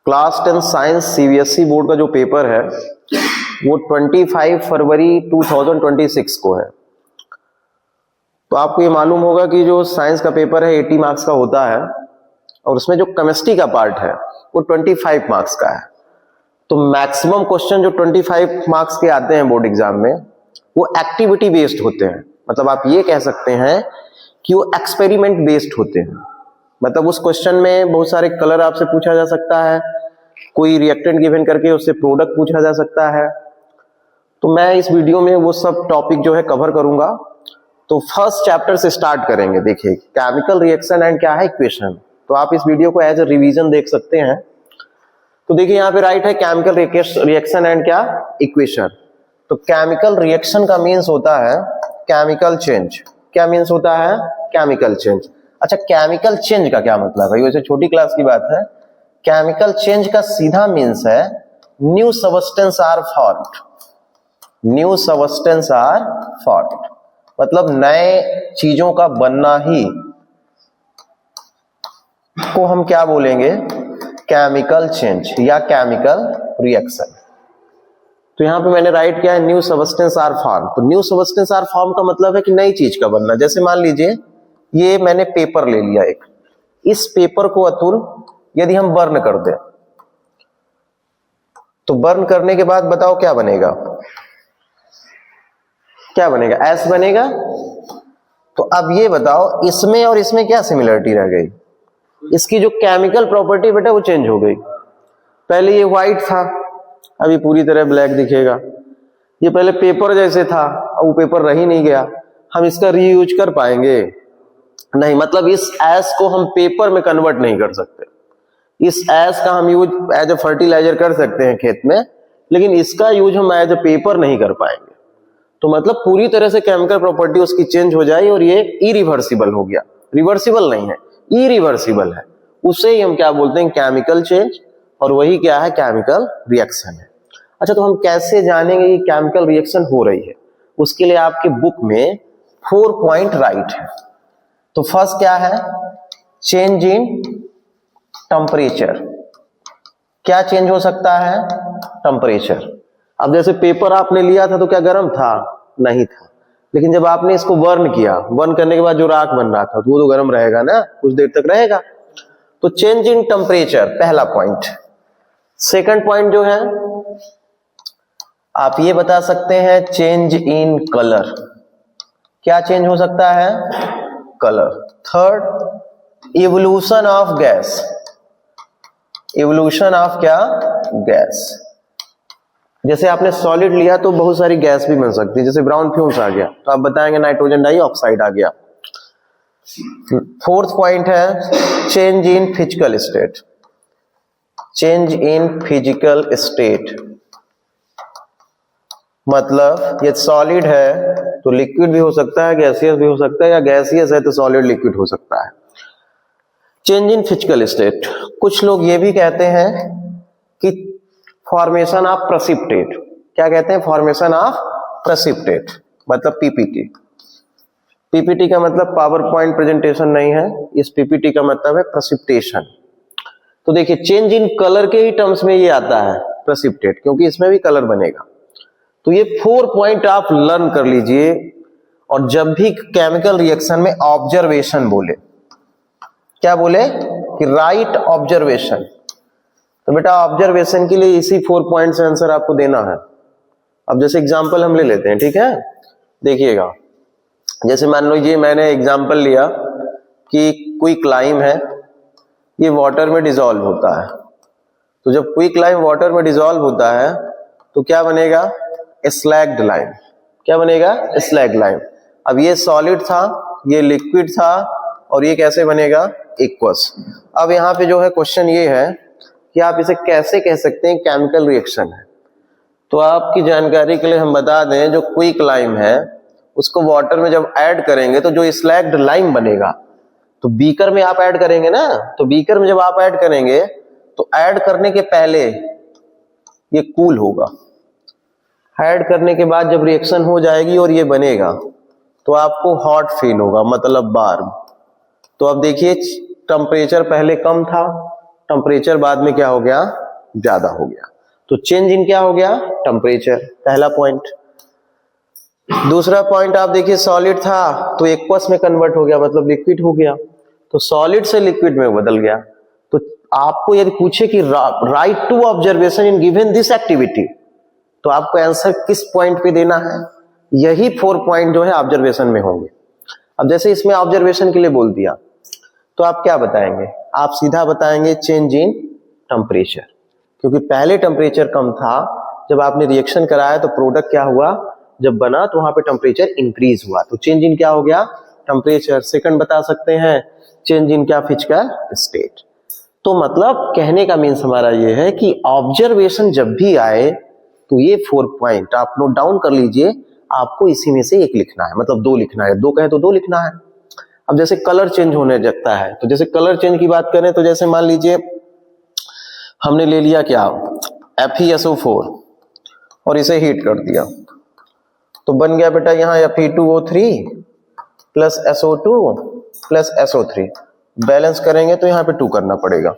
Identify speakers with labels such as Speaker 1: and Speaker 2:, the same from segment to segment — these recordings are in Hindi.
Speaker 1: क्लास 10 साइंस सीबीएसई बोर्ड का जो पेपर है वो 25 फरवरी 2026 को है। तो आपको ये मालूम होगा कि जो साइंस का पेपर है 80 मार्क्स का होता है और उसमें जो केमिस्ट्री का पार्ट है वो 25 मार्क्स का है। तो मैक्सिमम क्वेश्चन जो 25 मार्क्स के आते हैं बोर्ड एग्जाम में वो एक्टिविटी बेस्ड होते हैं। मतलब आप ये कह सकते हैं कि वो एक्सपेरिमेंट बेस्ड होते हैं। मतलब उस क्वेश्चन में बहुत सारे कलर आपसे पूछा जा सकता है, कोई रिएक्टेंट गिवन करके उससे प्रोडक्ट पूछा जा सकता है। तो मैं इस वीडियो में वो सब टॉपिक जो है कवर करूंगा। तो फर्स्ट चैप्टर से स्टार्ट करेंगे। देखिए केमिकल रिएक्शन एंड क्या है इक्वेशन। तो आप इस वीडियो को एज ए रिवीजन देख सकते हैं। तो देखिए यहाँ पे राइट है केमिकल रिएक्शन एंड क्या इक्वेशन। तो केमिकल रिएक्शन का मीन्स होता है केमिकल चेंज। क्या मीन्स होता है? Chemical change. अच्छा, केमिकल चेंज का क्या मतलब है? वैसे छोटी क्लास की बात है। केमिकल चेंज का सीधा मीन्स है new substance are formed. New substance are formed मतलब नए चीजों का बनना ही को हम क्या बोलेंगे? केमिकल चेंज या केमिकल रिएक्शन। तो यहां पे मैंने राइट किया है न्यू सबस्टेंस आर फॉर्म। तो न्यू सबस्टेंस आर फॉर्म का मतलब है कि नई चीज का बनना। जैसे मान लीजिए ये मैंने पेपर ले लिया एक, इस पेपर को अतुल यदि हम बर्न कर दें तो बर्न करने के बाद बताओ क्या बनेगा? क्या बनेगा? एस बनेगा। तो अब ये बताओ इसमें और इसमें क्या सिमिलरिटी रह गई? इसकी जो केमिकल प्रॉपर्टी बेटा वो चेंज हो गई। पहले ये व्हाइट था, अभी पूरी तरह ब्लैक दिखेगा। ये पहले पेपर जैसे था, अब वो पेपर रह ही नहीं गया। हम इसका रीयूज कर पाएंगे? नहीं। मतलब इस एस को हम पेपर में कन्वर्ट नहीं कर सकते। इस एस का हम यूज एज ए फर्टिलाइजर कर सकते हैं खेत में, लेकिन इसका यूज हम एज ए पेपर नहीं कर पाएंगे। तो मतलब पूरी तरह से केमिकल प्रॉपर्टी उसकी चेंज हो जाए और ये इरिवर्सिबल हो गया। रिवर्सिबल नहीं है, इरिवर्सिबल है। उसे ही हम क्या बोलते हैं? Chemical change. और वही क्या है? केमिकल रिएक्शन है। अच्छा, तो हम कैसे जानेंगे कि केमिकल रिएक्शन हो रही है? उसके लिए आपके बुक में 4 पॉइंट राइट है। तो फर्स्ट क्या है? Change in temperature. क्या चेंज हो सकता है? टेम्परेचर। अब जैसे पेपर आपने लिया था तो क्या गर्म था? नहीं था। लेकिन जब आपने इसको बर्न किया, बर्न करने के बाद जो राख बन रहा था तो वो तो गर्म रहेगा ना, कुछ देर तक रहेगा। तो चेंज इन टेम्परेचर पहला पॉइंट। सेकंड पॉइंट जो है आप ये बता सकते हैं चेंज इन कलर। क्या चेंज हो सकता है? Colour. Third evolution of gas. Evolution of क्या? गैस। जैसे आपने सॉलिड लिया तो बहुत सारी गैस भी बन सकती है। जैसे ब्राउन फ्यूम्स आ गया तो आप बताएंगे नाइट्रोजन डाइऑक्साइड आ गया। फोर्थ पॉइंट है change in physical state. Change in physical state मतलब ये सॉलिड है तो लिक्विड भी हो सकता है, गैसियस भी हो सकता है, या गैसियस है तो सॉलिड लिक्विड हो सकता है। Change in physical state. कुछ लोग ये भी कहते हैं कि फॉर्मेशन ऑफ प्रेसिपिटेट। क्या कहते हैं? फॉर्मेशन ऑफ प्रेसिपिटेट मतलब पीपीटी। पीपीटी का मतलब पावर पॉइंट प्रेजेंटेशन नहीं है, इस पीपीटी का मतलब है प्रेसिपिटेशन। तो देखिए चेंज इन कलर के ही टर्म्स में ये आता है प्रेसिपिटेट, क्योंकि इसमें भी कलर बनेगा। तो ये 4 पॉइंट आप लर्न कर लीजिए। और जब भी केमिकल रिएक्शन में ऑब्जर्वेशन बोले, क्या बोले? कि राइट ऑब्जर्वेशन। तो बेटा ऑब्जर्वेशन के लिए इसी 4 पॉइंट से आंसर आपको देना है। अब जैसे एग्जांपल हम ले लेते हैं, ठीक है? देखिएगा, जैसे मान लीजिए मैंने एग्जांपल लिया कि क्विक लाइम है, ये वाटर में डिसॉल्व होता है। तो जब क्विक लाइम वाटर में डिसॉल्व होता है तो क्या बनेगा? Slagged lime. क्या बनेगा? Slagged lime. अब ये सॉलिड था, ये लिक्विड था, और ये कैसे बनेगा? एक्वस। अब यहाँ पे जो है क्वेश्चन ये है कि आप इसे कैसे कह सकते हैं केमिकल रिएक्शन है। तो आपकी जानकारी के लिए हम बता दें, जो क्विक लाइम है उसको वाटर में जब ऐड करेंगे तो जो स्लैग्ड लाइम बनेगा, तो बीकर में आप ऐड करेंगे ना, तो बीकर में जब आप ऐड करेंगे तो ऐड करने के पहले ये कूल होगा। ऐड करने के बाद जब रिएक्शन हो जाएगी और ये बनेगा तो आपको हॉट फील होगा, मतलब वार्म। तो अब देखिए टेम्परेचर पहले कम था, टेम्परेचर बाद में क्या हो गया, ज्यादा हो गया। तो चेंज इन क्या हो गया, टेम्परेचर, पहला पॉइंट। दूसरा पॉइंट आप देखिए, सॉलिड था तो एक्वस में कन्वर्ट हो गया, मतलब लिक्विड हो गया, तो सॉलिड से लिक्विड में बदल गया। तो आपको यदि पूछे कि write to observation in given this activity, तो आपको आंसर किस पॉइंट पे देना है, यही 4 पॉइंट जो है ऑब्जर्वेशन में होंगे। अब जैसे इसमें ऑब्जर्वेशन के लिए बोल दिया, तो आप क्या बताएंगे, आप सीधा बताएंगे चेंज इन टेम्परेचर, क्योंकि पहले टेम्परेचर कम था, जब आपने रिएक्शन कराया तो प्रोडक्ट क्या हुआ, जब बना तो वहां पे टेम्परेचर इंक्रीज हुआ, तो चेंज इन क्या हो गया, टेम्परेचर। सेकंड बता सकते हैं चेंज इन क्या, फिजिकल स्टेट। तो मतलब कहने का मीन्स हमारा ये है कि ऑब्जर्वेशन जब भी आए तो ये 4 पॉइंट आप नोट डाउन कर लीजिए, आपको इसी में से एक लिखना है, मतलब 2 लिखना है, 2 कहे तो 2 लिखना है। अब जैसे कलर चेंज होने लगता है, तो जैसे कलर चेंज की बात करें तो जैसे मान लीजिए हमने ले लिया क्या, FeSO4 और इसे हीट कर दिया, तो बन गया बेटा यहाँ Fe2O3 plus SO2 plus SO3, balance करेंगे तो यहाँ पे 2 करना पड़ेगा।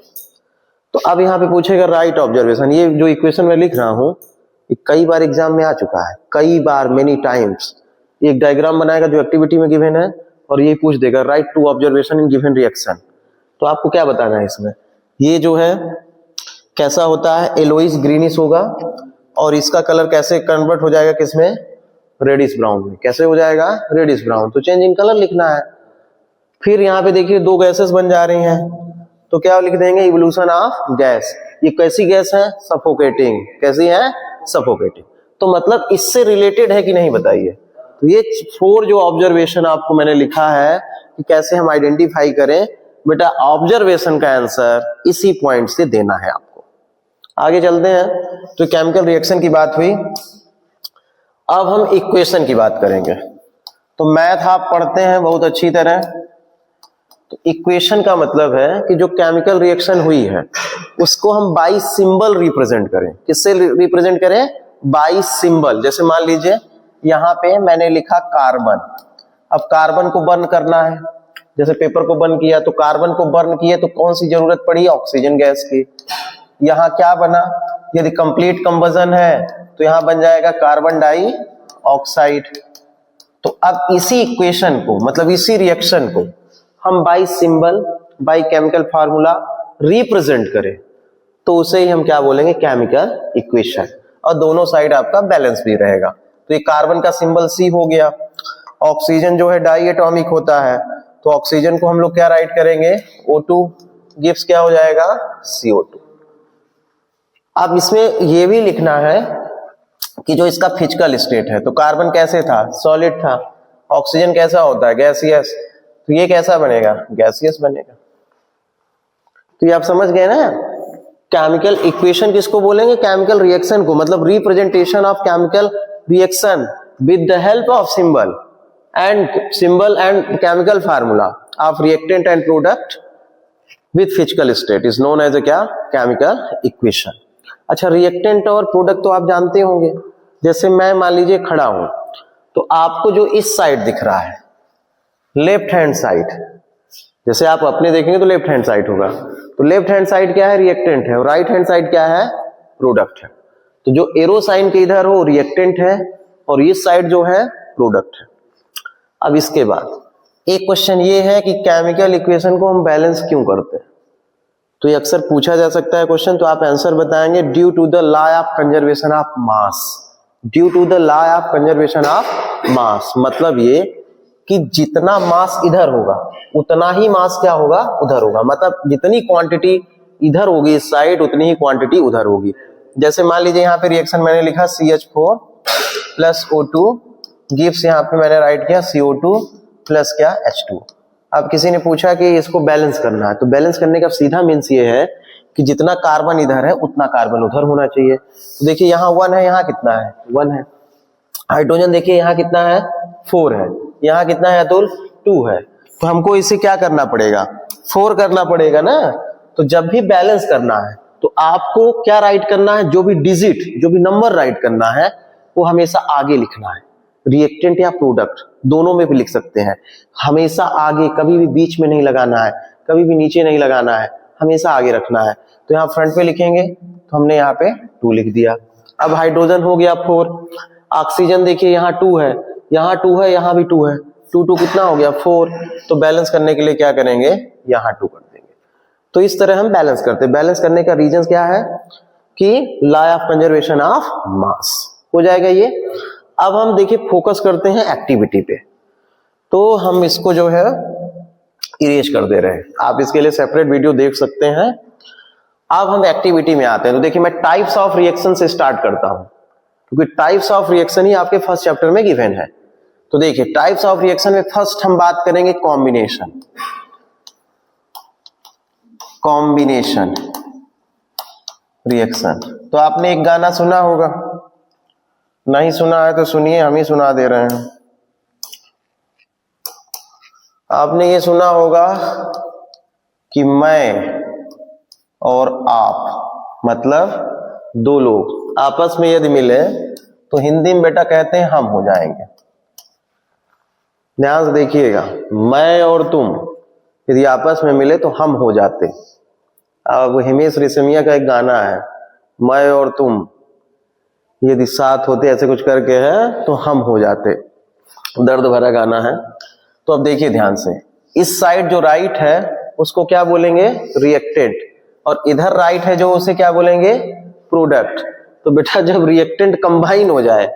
Speaker 1: तो अब यहाँ पे पूछेगा राइट ऑब्जर्वेशन, ये जो इक्वेशन मैं लिख रहा हूँ कई बार एग्जाम में आ चुका है, कई बार, मेनी टाइम्स। एक डायग्राम बनाएगा जो एक्टिविटी में गिवन है और ये पूछ देगा write to observation in given reaction, तो आपको क्या बताना है इसमें, ये जो है कैसा होता है, येलोइश ग्रीनिश होगा, और इसका कलर कैसे कन्वर्ट हो जाएगा किसमें, रेडिश ब्राउन में। कैसे हो जाएगा, रेडिश ब्राउन, तो चेंज इन कलर लिखना है। फिर यहाँ पे देखिए 2 गैसेस बन जा रही हैं, तो क्या लिख देंगे, इवोल्यूशन ऑफ गैस। ये कैसी गैस है, सफोकेटिंग। कैसी है, सफोकेटिंग। तो मतलब इससे रिलेटेड है कि नहीं बताइए। तो ये 4 जो ऑब्जर्वेशन आपको मैंने लिखा है कि कैसे हम आइडेंटिफाई करें, बेटा ऑब्जर्वेशन का आंसर इसी पॉइंट से देना है आपको। आगे चलते हैं, तो केमिकल रिएक्शन की बात हुई, अब हम इक्वेशन की बात करेंगे। तो मैथ आप पढ़ते हैं बहुत अच्छी तरह, तो इक्वेशन का मतलब है कि जो केमिकल रिएक्शन हुई है उसको हम बाई सिंबल रिप्रेजेंट करें। किससे रिप्रेजेंट करें, बाई सिंबल। जैसे मान लीजिए यहाँ पे मैंने लिखा कार्बन, अब कार्बन को बर्न करना है, जैसे पेपर को बर्न किया, तो कार्बन को बर्न किए तो कौन सी जरूरत पड़ी, ऑक्सीजन गैस की। यहाँ क्या बना, यदि कंप्लीट कंबसन है तो यहाँ बन जाएगा कार्बन डाई ऑक्साइड। तो अब इसी इक्वेशन को, मतलब इसी रिएक्शन को हम by symbol, by chemical formula represent करें, तो उसे ही हम क्या बोलेंगे, केमिकल इक्वेशन, और दोनों साइड आपका बैलेंस भी रहेगा। तो ये कार्बन का सिंबल C हो गया, ऑक्सीजन जो है डाई एटॉमिक होता है, तो ऑक्सीजन को हम लोग क्या राइट करेंगे, O2 गिव्स क्या हो जाएगा, CO2। अब इसमें यह भी लिखना है कि जो इसका फिजिकल स्टेट है, तो कार्बन कैसे था, सॉलिड था, ऑक्सीजन कैसा होता है, गैसियस, तो ये कैसा बनेगा, गैसियस बनेगा। तो ये आप समझ गए ना, केमिकल इक्वेशन किसको बोलेंगे, केमिकल रिएक्शन को, मतलब representation of chemical reaction with the help of symbol and chemical formula of reactant and product with physical state is known as a क्या, केमिकल इक्वेशन। अच्छा, रिएक्टेंट और प्रोडक्ट तो आप जानते होंगे। जैसे मैं मान लीजिए खड़ा हूं, तो आपको जो इस साइड दिख रहा है, लेफ्ट हैंड साइड, जैसे आप अपने देखेंगे तो लेफ्ट हैंड साइड होगा, तो लेफ्ट हैंड साइड क्या है, रिएक्टेंट है, और राइट हैंड साइड क्या है, प्रोडक्ट है। तो जो एरो साइन के इधर हो रिएक्टेंट है, और इस साइड जो है प्रोडक्ट है। अब इसके बाद एक क्वेश्चन ये है कि केमिकल इक्वेशन को हम बैलेंस क्यों करते हैं, तो ये अक्सर पूछा जा सकता है क्वेश्चन, तो आप आंसर बताएंगे due to the law of conservation of mass. Due to the law of conservation of mass, मतलब ये कि जितना मास इधर होगा उतना ही मास क्या होगा, उधर होगा। मतलब जितनी क्वांटिटी इधर होगी इस साइड, उतनी ही क्वांटिटी उधर होगी। जैसे मान लीजिए यहाँ पे रिएक्शन मैंने लिखा CH4 प्लस O2 गिव्स, यहाँ पे मैंने राइट किया CO2 प्लस क्या, H2। अब किसी ने पूछा कि इसको बैलेंस करना है, तो बैलेंस करने का सीधा मीन्स ये है कि जितना कार्बन इधर है उतना कार्बन उधर होना चाहिए। तो देखिए यहाँ 1 है, यहाँ कितना है, 1 है। हाइड्रोजन देखिए यहाँ कितना है, 4 है, यहाँ कितना है अतुल, 2 है। तो हमको इसे क्या करना पड़ेगा, 4 करना पड़ेगा ना। तो जब भी बैलेंस करना है तो आपको क्या राइट करना है, जो भी डिजिट, जो भी नंबर राइट करना है वो हमेशा आगे लिखना है। रिएक्टेंट या प्रोडक्ट दोनों में भी लिख सकते हैं, हमेशा आगे, कभी भी बीच में नहीं लगाना है, कभी भी नीचे नहीं लगाना है, हमेशा आगे रखना है। तो यहाँ फ्रंट पे लिखेंगे तो हमने यहाँ पे 2 लिख दिया। अब हाइड्रोजन हो गया 4, ऑक्सीजन देखिए यहाँ 2 है, यहाँ 2 है, यहाँ भी 2 है, 2 2 कितना हो गया 4। तो बैलेंस करने के लिए क्या करेंगे, यहाँ 2 कर देंगे। तो इस तरह हम बैलेंस करते हैं। बैलेंस करने का रीजन क्या है कि लॉ ऑफ कंजर्वेशन ऑफ मास हो जाएगा ये। अब हम देखिए फोकस करते हैं एक्टिविटी पे, तो हम इसको जो है इरेज कर दे रहे हैं। आप इसके लिए सेपरेट वीडियो देख सकते हैं। अब हम एक्टिविटी में आते हैं। तो देखिए मैं टाइप्स ऑफ रिएक्शन से स्टार्ट करता हूं, क्योंकि टाइप्स ऑफ रिएक्शन ही आपके फर्स्ट चैप्टर में गिवन है। तो देखिए टाइप्स ऑफ रिएक्शन में फर्स्ट हम बात करेंगे कॉम्बिनेशन। कॉम्बिनेशन रिएक्शन, तो आपने एक गाना सुना होगा, नहीं सुना है तो सुनिए, हम ही सुना दे रहे हैं। आपने ये सुना होगा कि मैं और आप, मतलब 2 लोग आपस में यदि मिले तो हिंदी में बेटा कहते हैं हम हो जाएंगे। ध्यान से देखिएगा, मैं और तुम यदि आपस में मिले तो हम हो जाते। अब हिमेश रेशमिया का एक गाना है, मैं और तुम यदि साथ होते, ऐसे कुछ करके है, तो हम हो जाते। दर्द भरा गाना है। तो अब देखिए ध्यान से, इस साइड जो राइट है उसको क्या बोलेंगे, रिएक्टेंट, और इधर राइट है जो उसे क्या बोलेंगे, प्रोडक्ट। तो बेटा जब रिएक्टेंट कंबाइन हो जाए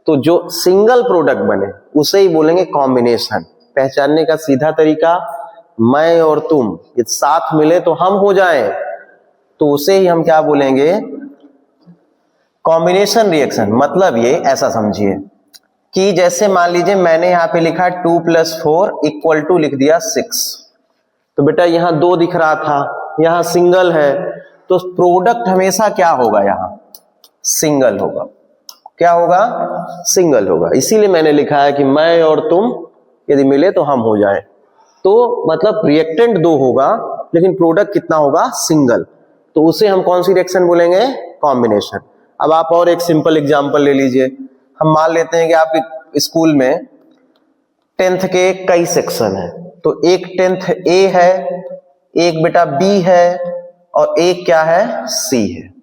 Speaker 1: तो जो सिंगल प्रोडक्ट बने उसे ही बोलेंगे कॉम्बिनेशन। पहचानने का सीधा तरीका, मैं और तुम ये साथ मिले तो हम हो जाएं, तो उसे ही हम क्या बोलेंगे, कॉम्बिनेशन रिएक्शन। मतलब ये ऐसा समझिए कि जैसे मान लीजिए मैंने यहाँ पे लिखा 2 + 4 = लिख दिया 6। तो बेटा यहाँ 2 दिख रहा था, यहाँ सिंगल है, तो प्रोडक्ट हमेशा क्या होगा, यहाँ सिंगल होगा। क्या होगा, सिंगल होगा। इसीलिए मैंने लिखा है कि मैं और तुम यदि मिले तो हम हो जाएं। तो मतलब रिएक्टेंट 2 होगा लेकिन प्रोडक्ट कितना होगा, सिंगल। तो उसे हम कौन सी रिएक्शन बोलेंगे, कॉम्बिनेशन। अब आप और एक सिंपल एग्जांपल ले लीजिए। हम मान लेते हैं कि आपके स्कूल में 10th के कई सेक्शन है, तो एक 10th A है, एक बेटा B है, और एक क्या है, C है।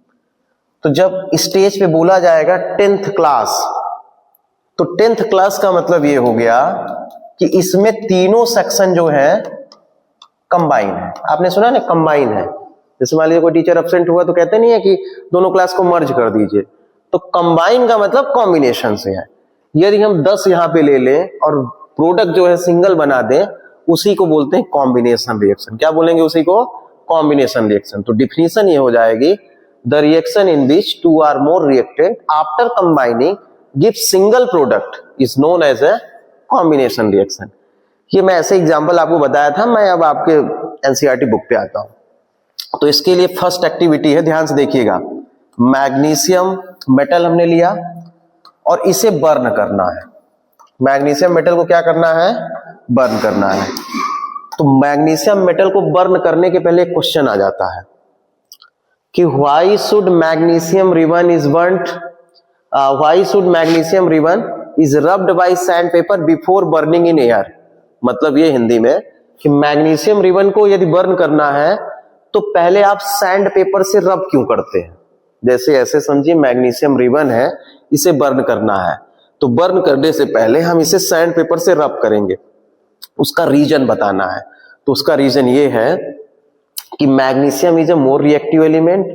Speaker 1: तो जब स्टेज पे बोला जाएगा 10th क्लास, तो 10th क्लास का मतलब ये हो गया कि इसमें तीनों सेक्शन जो है कंबाइन है। आपने सुना ना, कंबाइन है। जैसे मान लीजिए कोई टीचर एब्सेंट हुआ तो कहते नहीं है कि दोनों क्लास को मर्ज कर दीजिए, तो कंबाइन का मतलब कॉम्बिनेशन से है। यदि हम 10 यहाँ पे ले लें और प्रोडक्ट जो है सिंगल बना दें, उसी को बोलते हैं कॉम्बिनेशन रिएक्शन। क्या बोलेंगे उसी को, कॉम्बिनेशन रिएक्शन। तो डिफिनीशन ये हो जाएगी, the reaction in which 2 or more reactant after combining give single product is known as a combination reaction। ये मैं ऐसे एग्जांपल आपको बताया था। मैं अब आपके एनसीईआरटी बुक पे आता हूं। तो इसके लिए फर्स्ट एक्टिविटी है, ध्यान से देखिएगा, मैग्नीशियम मेटल हमने लिया और इसे बर्न करना है। मैग्नीशियम मेटल को क्या करना है, बर्न करना है। तो मैग्नीशियम मेटल को बर्न करने के पहले एक क्वेश्चन आ जाता है कि why should magnesium ribbon is burnt, why should magnesium ribbon is rubbed by sandpaper before burning in air। मतलब ये हिंदी में कि मैग्नीशियम रिबन को यदि बर्न करना है तो पहले आप सैंड पेपर से रब क्यों करते हैं। जैसे ऐसे समझिए मैग्नीशियम रिबन है, इसे बर्न करना है, तो बर्न करने से पहले हम इसे सैंड पेपर से रब करेंगे। उसका रीजन बताना है। तो उसका रीजन ये है कि magnesium is a more reactive element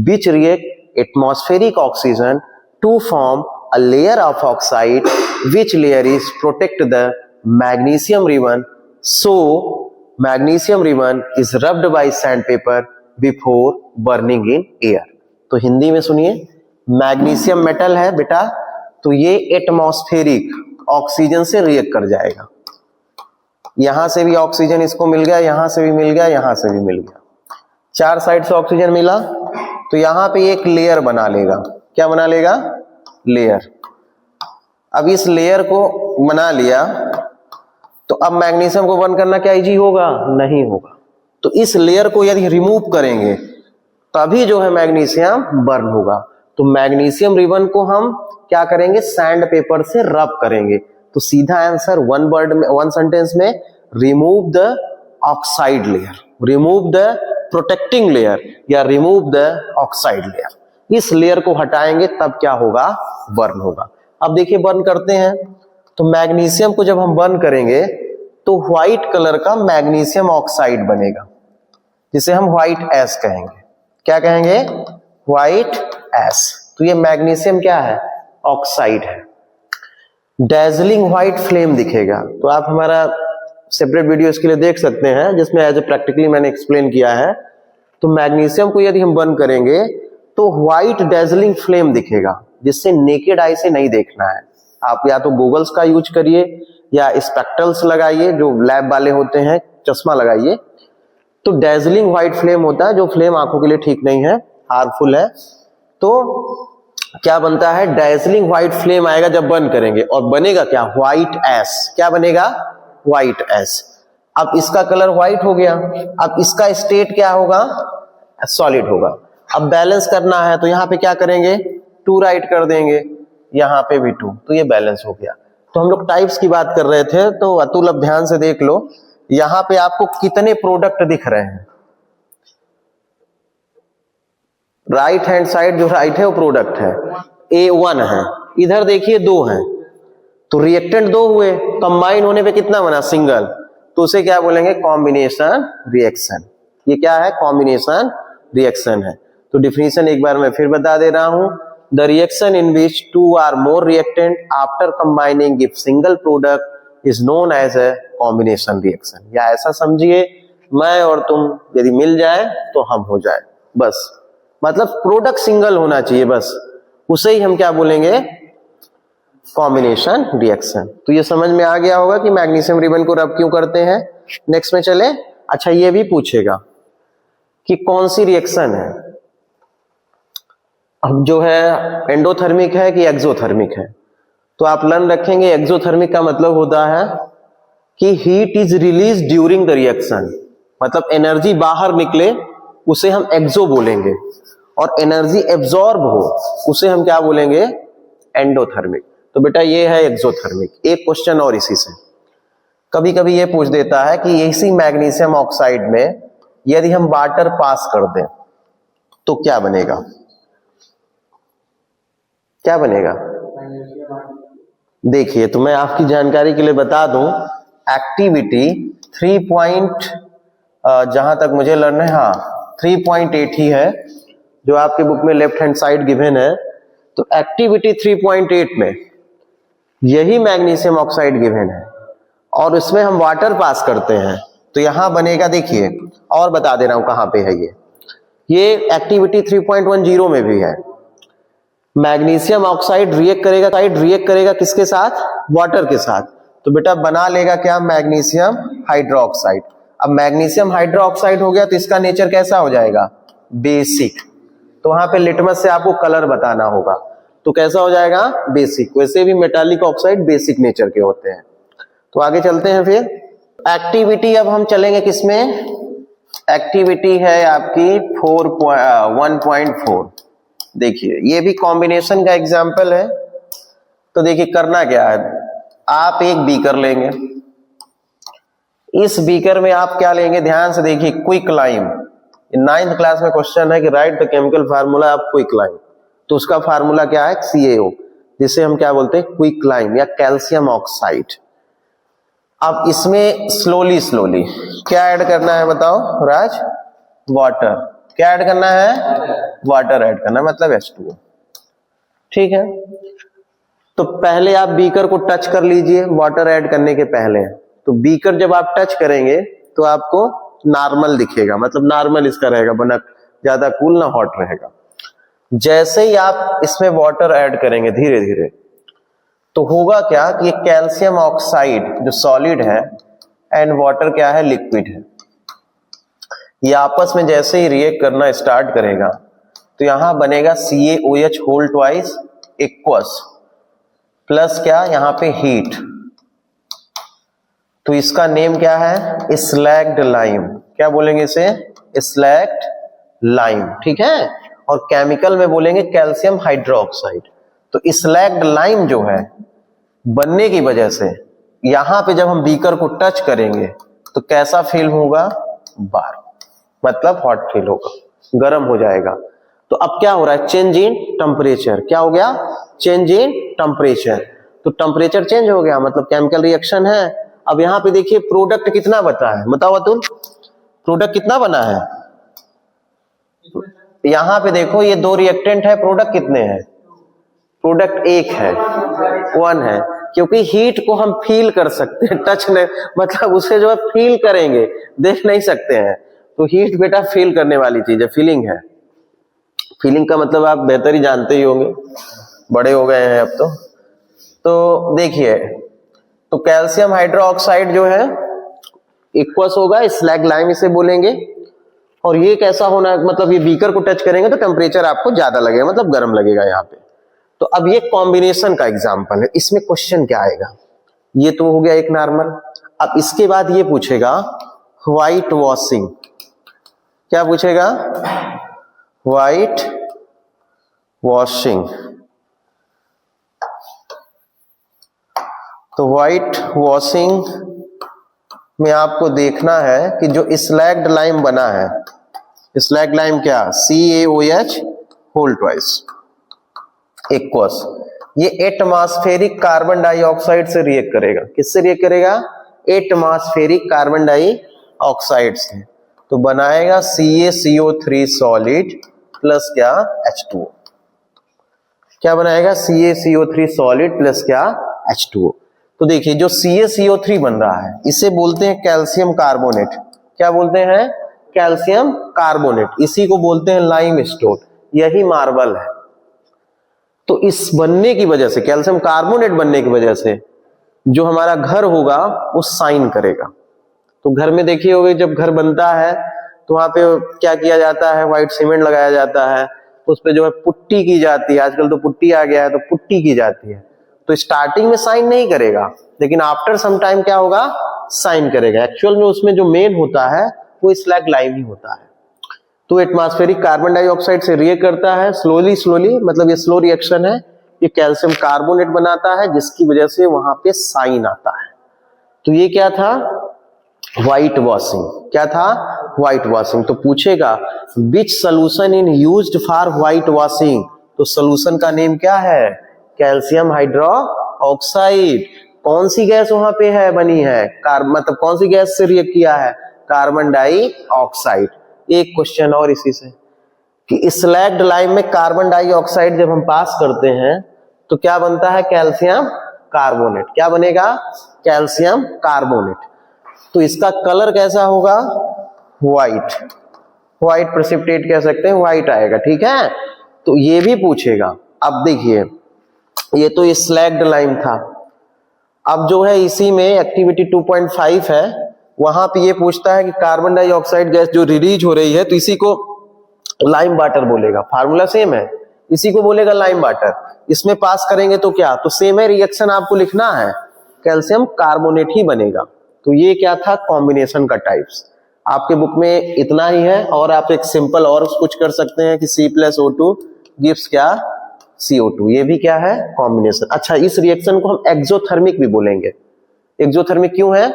Speaker 1: which react atmospheric oxygen to form a layer of oxide which layer is protect the magnesium ribbon, so magnesium ribbon is rubbed by sandpaper before burning in air. तो हिंदी में सुनिए, मैग्नीशियम मेटल है बेटा, तो ये एटमॉस्फेरिक ऑक्सीजन से रिएक्ट कर जाएगा। यहां से भी ऑक्सीजन इसको मिल गया, यहां से भी मिल गया, यहां से भी मिल गया, 4 साइड से ऑक्सीजन मिला, तो यहां पे एक लेयर बना लेगा। क्या बना लेगा, लेयर। अब इस लेयर को बना लिया तो अब मैग्नीशियम को बर्न करना क्या इजी होगा, नहीं होगा। तो इस लेयर को यदि रिमूव करेंगे तभी जो है मैग्नीशियम बर्न होगा। तो मैग्नीशियम रिबन को हम क्या करेंगे, सैंड पेपर से रब करेंगे। तो सीधा आंसर वन वर्ड में, वन सेंटेंस में, remove the oxide layer, remove the protecting layer या रिमूव द ऑक्साइड लेयर। इस लेयर को हटाएंगे तब क्या होगा, बर्न होगा। अब देखिए बर्न करते हैं तो मैग्नीशियम को जब हम बर्न करेंगे तो व्हाइट कलर का मैग्नीशियम ऑक्साइड बनेगा, जिसे हम व्हाइट एश कहेंगे। क्या कहेंगे, व्हाइट एश। तो ये मैग्नीशियम क्या है, ऑक्साइड है। डेजलिंग व्हाइट फ्लेम दिखेगा। तो आप हमारा सेपरेट वीडियो इसके लिए देख सकते हैं जिसमें एज ए प्रैक्टिकली मैंने एक्सप्लेन किया है। तो मैग्नीशियम को यदि हम बर्न करेंगे तो व्हाइट डेजलिंग फ्लेम दिखेगा, जिससे नेकेड आई से नहीं देखना है। आप या तो गूगल्स का यूज करिए या स्पेक्ट्रल्स लगाइए, जो लैब वाले होते हैं, चश्मा लगाइए। तो डेजलिंग व्हाइट फ्लेम होता है, जो फ्लेम आंखों के लिए ठीक नहीं है, हार्मफुल है। तो क्या बनता है, डेजलिंग व्हाइट फ्लेम आएगा जब बर्न करेंगे, और बनेगा क्या, व्हाइट एश। क्या बनेगा, व्हाइट एश। अब इसका कलर व्हाइट हो गया, अब इसका स्टेट क्या होगा, सॉलिड होगा। अब बैलेंस करना है तो यहाँ पे क्या करेंगे, 2 राइट कर देंगे, यहाँ पे भी 2, तो ये बैलेंस हो गया। तो हम लोग टाइप्स की बात कर रहे थे, तो अतुल अब ध्यान से देख लो, यहाँ पे आपको कितने प्रोडक्ट दिख रहे हैं। राइट हैंड साइड जो राइट है वो प्रोडक्ट है, A1 है, इधर देखिए 2 हैं, तो रिएक्टेंट 2 हुए, कंबाइन होने पे कितना बना, सिंगल। तो उसे क्या बोलेंगे, कॉम्बिनेशन रिएक्शन। ये क्या है, कॉम्बिनेशन रिएक्शन है। तो डिफिनीशन एक बार मैं फिर बता दे रहा हूं, the reaction in which 2 or more reactant after combining give single product is known as a combination reaction। या ऐसा समझिए, मैं और तुम यदि मिल जाए तो हम हो जाए, बस। मतलब प्रोडक्ट सिंगल होना चाहिए, बस, उसे ही हम क्या बोलेंगे, कॉम्बिनेशन रिएक्शन। तो ये समझ में आ गया होगा कि मैग्नीशियम रिबन को रब क्यों करते हैं। नेक्स्ट में चले। अच्छा, ये भी पूछेगा कि कौन सी रिएक्शन है, अब जो है एंडोथर्मिक है कि एक्सोथर्मिक है। तो आप लर्न रखेंगे, एक्सोथर्मिक का मतलब होता है कि heat is release during the reaction, मतलब एनर्जी बाहर निकले उसे हम एक्सो बोलेंगे, और एनर्जी एब्जॉर्ब हो उसे हम क्या बोलेंगे, एंडोथर्मिक। तो बेटा ये है एक्सोथर्मिक। एक क्वेश्चन और इसी से कभी कभी ये पूछ देता है कि इसी मैग्नीशियम ऑक्साइड में यदि हम वाटर पास कर दें तो क्या बनेगा, क्या बनेगा। देखिए, तो मैं आपकी जानकारी के लिए बता दूं, एक्टिविटी 3 जहां तक मुझे लर्न है, हाँ 3.8 ही है जो आपके बुक में लेफ्ट हैंड साइड गिवन है। तो एक्टिविटी 3.8 में यही मैग्नीशियम ऑक्साइड गिवन है और इसमें हम वाटर पास करते हैं, तो यहां बनेगा, देखिए और बता दे रहा हूं कहां पे है ये एक्टिविटी 3.10 में भी है। मैग्नीशियम ऑक्साइड रिएक्ट करेगा किसके साथ, वाटर के साथ। तो बेटा बना लेगा क्या, मैग्नीशियम हाइड्रोक्साइड। अब मैग्नीशियम हाइड्रोक्साइड हो गया तो इसका नेचर कैसा हो जाएगा, बेसिक। तो वहां पे लिटमस से आपको कलर बताना होगा, तो कैसा हो जाएगा, बेसिक। वैसे भी मेटालिक ऑक्साइड बेसिक नेचर के होते हैं। तो आगे चलते हैं फिर। एक्टिविटी अब हम चलेंगे किसमें, एक्टिविटी है आपकी 1.4। देखिए ये भी कॉम्बिनेशन का एग्जाम्पल है। तो देखिए करना क्या है, आप एक बीकर लेंगे, इस बीकर में आप क्या लेंगे, ध्यान से देखिए, क्विकलाइम। 9th क्लास में क्वेश्चन है कि right the chemical formula of quicklime. तो उसका फार्मूला क्या है, CaO, जिसे हम क्या बोलते हैं, क्विकलाइम या कैल्शियम ऑक्साइड। अब इसमें स्लोली क्या ऐड करना है बताओ राज, वाटर। क्या ऐड करना है, वाटर ऐड करना है, मतलब H2O। ठीक है, तो पहले आप बीकर को टच कर लीजिए वाटर ऐड करने के पहले। तो बीकर जब आप टच करेंगे तो आपको नॉर्मल दिखेगा, मतलब नॉर्मल इसका रहेगा, बना ज्यादा कूल ना हॉट रहेगा। जैसे ही आप इसमें वाटर ऐड करेंगे धीरे धीरे, तो होगा क्या कि ये कैल्शियम ऑक्साइड जो सॉलिड है एंड वाटर क्या है, लिक्विड है, ये आपस में जैसे ही रिएक्ट करना स्टार्ट करेगा तो यहां बनेगा CaOH whole twice aqueous plus क्या, यहां पे हीट। तो इसका नेम क्या है, स्लैग्ड लाइम। क्या बोलेंगे इसे, स्लैग्ड लाइम। ठीक है, और केमिकल में बोलेंगे कैल्शियम हाइड्रोक्साइड। तो स्लैग्ड लाइम जो है बनने की वजह से यहां पे जब हम बीकर को टच करेंगे तो कैसा फील होगा, बार। मतलब हॉट फील होगा, गर्म हो जाएगा। तो अब क्या हो रहा है, चेंज इन टेम्परेचर। क्या हो गया, चेंज इन टेम्परेचर। तो टेम्परेचर चेंज हो गया मतलब केमिकल रिएक्शन है। अब यहाँ पे देखिए प्रोडक्ट कितना बचा है, बताओ अतुल, प्रोडक्ट कितना बना है। यहाँ पे देखो ये दो रिएक्टेंट है, प्रोडक्ट कितने हैं, प्रोडक्ट एक है, 1 है, क्योंकि हीट को हम फील कर सकते हैं, टच नहीं, मतलब उसे जो है फील करेंगे, देख नहीं सकते हैं। तो हीट बेटा फील करने वाली चीज है, फीलिंग है। फीलिंग का मतलब आप बेहतर ही जानते ही होंगे, बड़े हो गए हैं अब तो देखिए, तो कैल्शियम हाइड्रोक्साइड जो है इक्वस होगा स्लैग लाइम इसे बोलेंगे। और ये कैसा होना, मतलब ये बीकर को टच करेंगे तो टेम्परेचर आपको ज्यादा लगेगा, मतलब गर्म लगेगा यहाँ पे। तो अब ये कॉम्बिनेशन का एग्जांपल है, इसमें क्वेश्चन क्या आएगा, ये तो हो गया एक नॉर्मल। अब इसके बाद ये पूछेगा व्हाइट वॉशिंग। क्या पूछेगा, व्हाइट वॉशिंग। तो व्हाइट वॉशिंग में आपको देखना है कि जो स्लैग्ड लाइम बना है, स्लैग लाइम क्या, CaOH होल ट्वाइस इक्वस, ये एटमॉस्फेरिक कार्बन डाइऑक्साइड से रिएक्ट करेगा। किससे रिएक्ट करेगा, एटमॉस्फेरिक कार्बन डाइऑक्साइड से। तो बनाएगा CaCO3 सॉलिड प्लस क्या, H2O। क्या बनाएगा, CaCO3 सॉलिड प्लस क्या, H2O। तो देखिए जो CaCO3 बन रहा है इसे बोलते हैं कैल्शियम कार्बोनेट। क्या बोलते हैं, कैल्शियम कार्बोनेट। इसी को बोलते हैं लाइमस्टोन, यही मार्बल है। तो इस बनने की वजह से, कैल्शियम कार्बोनेट बनने की वजह से जो हमारा घर होगा वो साइन करेगा। तो घर में देखिए होगे जब घर बनता है तो वहां पे क्या किया जाता है, व्हाइट सीमेंट लगाया जाता है, उस पे जो है पुट्टी की जाती है। आजकल तो पुट्टी आ गया है, तो पुट्टी की जाती है। तो स्टार्टिंग में साइन नहीं करेगा, लेकिन आफ्टर सम टाइम क्या होगा, साइन करेगा। एक्चुअल में उसमें जो मेन होता है वो स्लैग लाइम ही होता है। तो एटमॉस्फेरिक कार्बन डाइऑक्साइड से रिएक्ट करता है स्लोली स्लोली, मतलब ये स्लो रिएक्शन है। ये कैल्शियम कार्बोनेट बनाता है जिसकी वजह से वहां पे साइन आता है। तो ये क्या था, व्हाइट वॉशिंग। क्या था, व्हाइट वॉशिंग। तो पूछेगा which solution in used for white washing. तो सोल्यूशन का नेम क्या है, कैल्शियम हाइड्रोक्साइड। कौन सी गैस वहां पे है बनी है, मतलब कौन सी गैस से रिएक्ट किया है, कार्बन डाइऑक्साइड। एक क्वेश्चन और इसी से कि स्लैग्ड लाइम में कार्बन डाइऑक्साइड जब हम पास करते हैं तो क्या बनता है, कैल्शियम कार्बोनेट। क्या बनेगा, कैल्शियम कार्बोनेट। तो इसका कलर कैसा होगा, व्हाइट, व्हाइट प्रेसिपिटेट कह सकते हैं, व्हाइट आएगा। ठीक है, तो ये भी पूछेगा। अब देखिए ये तो स्लैग्ड लाइम था। अब जो है इसी में एक्टिविटी 2.5 है, वहां पे ये पूछता है कि कार्बन डाइऑक्साइड गैस जो रिलीज हो रही है तो इसी को लाइम वाटर बोलेगा। फार्मूला सेम है, इसी को बोलेगा लाइम वाटर। इसमें पास करेंगे तो क्या, तो सेम है, रिएक्शन आपको लिखना है, कैल्शियम कार्बोनेट ही बनेगा। तो ये क्या था, कॉम्बिनेशन का टाइप्स। आपके बुक में इतना ही है, और आप एक सिंपल और कुछ कर सकते हैं कि C+O2 गिव्स क्या, CO2। ये भी क्या है, कॉम्बिनेशन। अच्छा, इस रिएक्शन को हम एक्सोथर्मिक भी बोलेंगे। एक्सोथर्मिक क्यों है,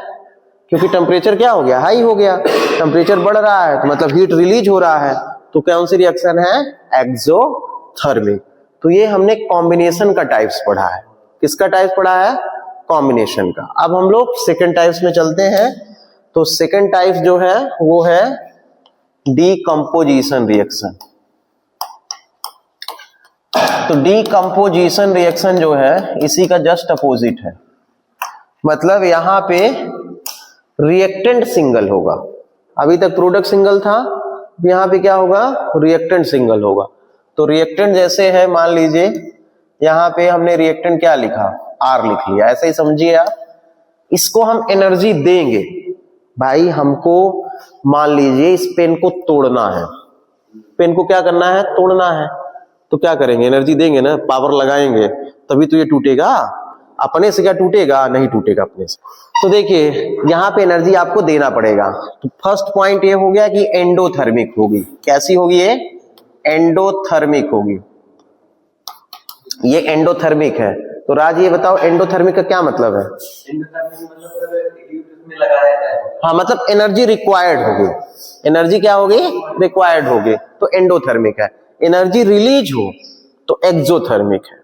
Speaker 1: क्योंकि टेम्परेचर क्या हो गया, हाई हो गया, टेम्परेचर बढ़ रहा है तो मतलब हीट रिलीज हो रहा है। तो कौन सी रिएक्शन है, एक्सोथर्मिक। तो ये हमने कॉम्बिनेशन का टाइप्स पढ़ा है। किसका टाइप्स पढ़ा है, कॉम्बिनेशन का। अब हम लोग सेकेंड टाइप्स में चलते हैं। तो सेकेंड टाइप जो है वो है डीकंपोजिशन रिएक्शन। तो डीकंपोजिशन रिएक्शन जो है इसी का जस्ट अपोजिट है। मतलब यहां पे रिएक्टेंट सिंगल होगा। अभी तक प्रोडक्ट सिंगल था, यहां पे क्या होगा, रिएक्टेंट सिंगल होगा। तो रिएक्टेंट जैसे है, मान लीजिए यहां पे हमने रिएक्टेंट क्या लिखा, R लिख लिया, ऐसे ही समझिए आप। इसको हम एनर्जी देंगे भाई, हमको मान लीजिए इस पेन को तोड़ना है, पेन को क्या करना है, तोड़ना है। तो क्या करेंगे, एनर्जी देंगे ना, पावर लगाएंगे, तभी तो ये टूटेगा। अपने से क्या टूटेगा, नहीं टूटेगा अपने से। तो देखिए यहां पे एनर्जी आपको देना पड़ेगा। तो फर्स्ट पॉइंट ये हो गया कि एंडोथर्मिक होगी। कैसी होगी ये, एंडोथर्मिक होगी। ये एंडोथर्मिक है। तो राज ये बताओ एंडोथर्मिक का क्या मतलब है।
Speaker 2: एंडोथर्मिक मतलब
Speaker 1: हाँ, मतलब एनर्जी रिक्वायर्ड होगी, एनर्जी क्या होगी, रिक्वायर्ड होगी, तो एंडोथर्मिक है। एनर्जी रिलीज हो तो एक्सोथर्मिक है।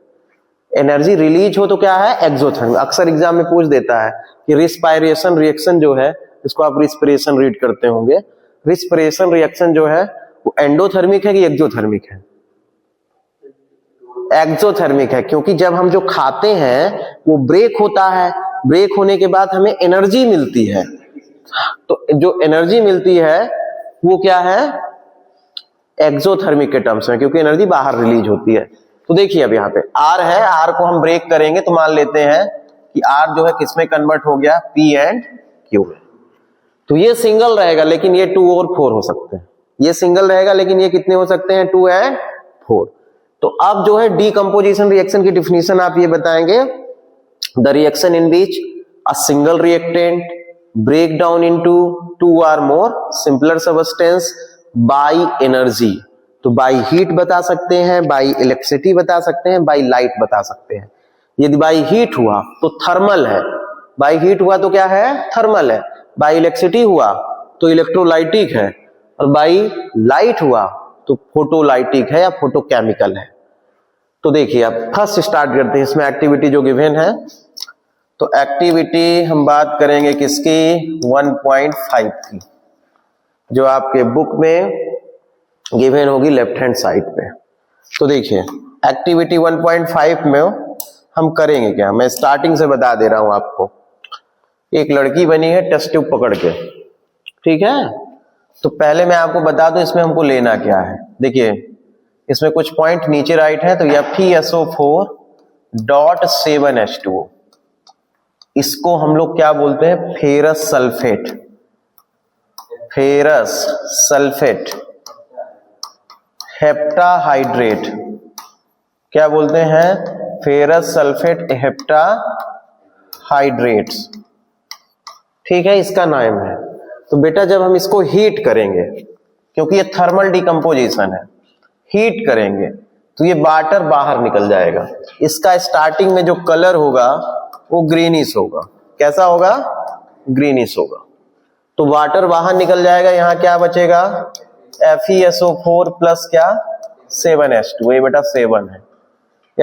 Speaker 1: एनर्जी रिलीज हो तो क्या है, एक्सोथर्मिक। अक्सर एग्जाम में पूछ देता है कि रिस्पायरेशन रिएक्शन जो है, इसको आप रिस्पिरेशन रीड करते होंगे, रिस्पिरेशन रिएक्शन जो है वो एंडोथर्मिक है कि एक्सोथर्मिक है? एक्सोथर्मिक है, क्योंकि जब हम जो खाते हैं वो ब्रेक होता है, ब्रेक होने के बाद हमें एनर्जी मिलती है, तो जो एनर्जी मिलती है वो क्या है, एक्सोथर्मिक के टर्म्स में, क्योंकि एनर्जी बाहर रिलीज होती है। तो देखिए अब यहाँ पे आर है, आर को हम ब्रेक करेंगे तो मान लेते हैं कि आर जो है किसमें कन्वर्ट हो गया, पी एंड क्यू में। तो ये सिंगल रहेगा लेकिन ये 2 और 4 हो सकते हैं, ये सिंगल रहेगा लेकिन ये कितने हो सकते हैं, 2 एंड 4। तो अब जो है डीकंपोजिशन रिएक्शन की डिफिनीशन आप ये बताएंगे, the reaction in which a single reactant break down into 2 or more simpler substance by energy. तो बाय हीट बता सकते हैं, बाय इलेक्ट्रिसिटी बता सकते हैं, बाय लाइट बता सकते हैं। यदि बाय हीट हुआ तो थर्मल है, बाय हीट हुआ तो क्या है, थर्मल है, बाय इलेक्ट्रिसिटी हुआ तो इलेक्ट्रोलाइटिक है, और बाय लाइट हुआ तो फोटोलाइटिक है या फोटोकेमिकल है। तो देखिए अब फर्स्ट स्टार्ट करते हैं, इसमें एक्टिविटी जो गिवन है, तो एक्टिविटी हम बात करेंगे किसकी, 1.5 की, जो आपके बुक में गिवन होगी लेफ्ट हैंड साइड पे। तो देखिए एक्टिविटी 1.5 में हम करेंगे क्या, मैं स्टार्टिंग से बता दे रहा हूं आपको। एक लड़की बनी है टेस्ट ट्यूब पकड़ के, ठीक है, तो पहले मैं आपको बता दूं इसमें हमको लेना क्या है। देखिए इसमें कुछ पॉइंट नीचे राइट है, तो FeSO4.7H2O, इसको हम लोग क्या बोलते हैं, ferrous sulphate, ferrous sulphate heptahydrate, क्या बोलते हैं, फेरस सल्फेट हेप्टाहाइड्रेट्स, ठीक है, इसका नाम है। तो बेटा जब हम इसको हीट करेंगे, क्योंकि ये थर्मल डिकम्पोजिशन है, हीट करेंगे तो ये वाटर बाहर निकल जाएगा। इसका स्टार्टिंग में जो कलर होगा वो ग्रीनिश होगा, कैसा होगा, ग्रीनिश होगा। तो वाटर बाहर निकल जाएगा, यहां क्या बचेगा, FeSO4 प्लस क्या, 7H2, ये बेटा 7 है,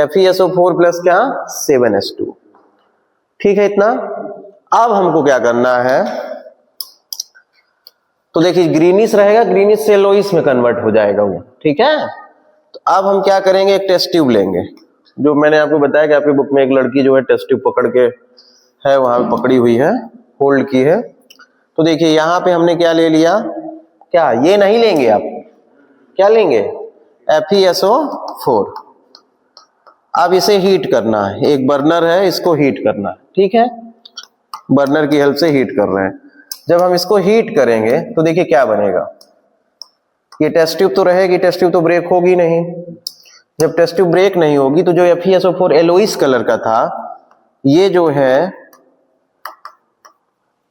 Speaker 1: FeSO4 प्लस क्या, 7H2, ठीक है इतना। अब हमको क्या करना है, तो देखिए ग्रीनिश रहेगा, ग्रीनिश से येलोइश में कन्वर्ट हो जाएगा वो, ठीक है। तो अब हम क्या करेंगे, एक टेस्ट ट्यूब लेंगे, जो मैंने आपको बताया कि आपकी बुक में एक लड़की जो है टेस्ट ट्यूब पकड़ के है वहां पे पकड़ी हुई है, होल्ड की है। तो देखिए यहां पे हमने क्या ले लिया, क्या ये नहीं लेंगे आप, क्या लेंगे, FeSO4। अब इसे हीट करना है, एक बर्नर है, इसको हीट करना है, ठीक है, बर्नर की हेल्प से हीट कर रहे हैं। जब हम इसको हीट करेंगे तो देखिए क्या बनेगा, ये टेस्ट ट्यूब तो रहेगी, टेस्ट ट्यूब तो ब्रेक होगी नहीं। जब टेस्ट ट्यूब ब्रेक नहीं होगी तो जो FeSO4 येलोइश कलर का था, ये जो है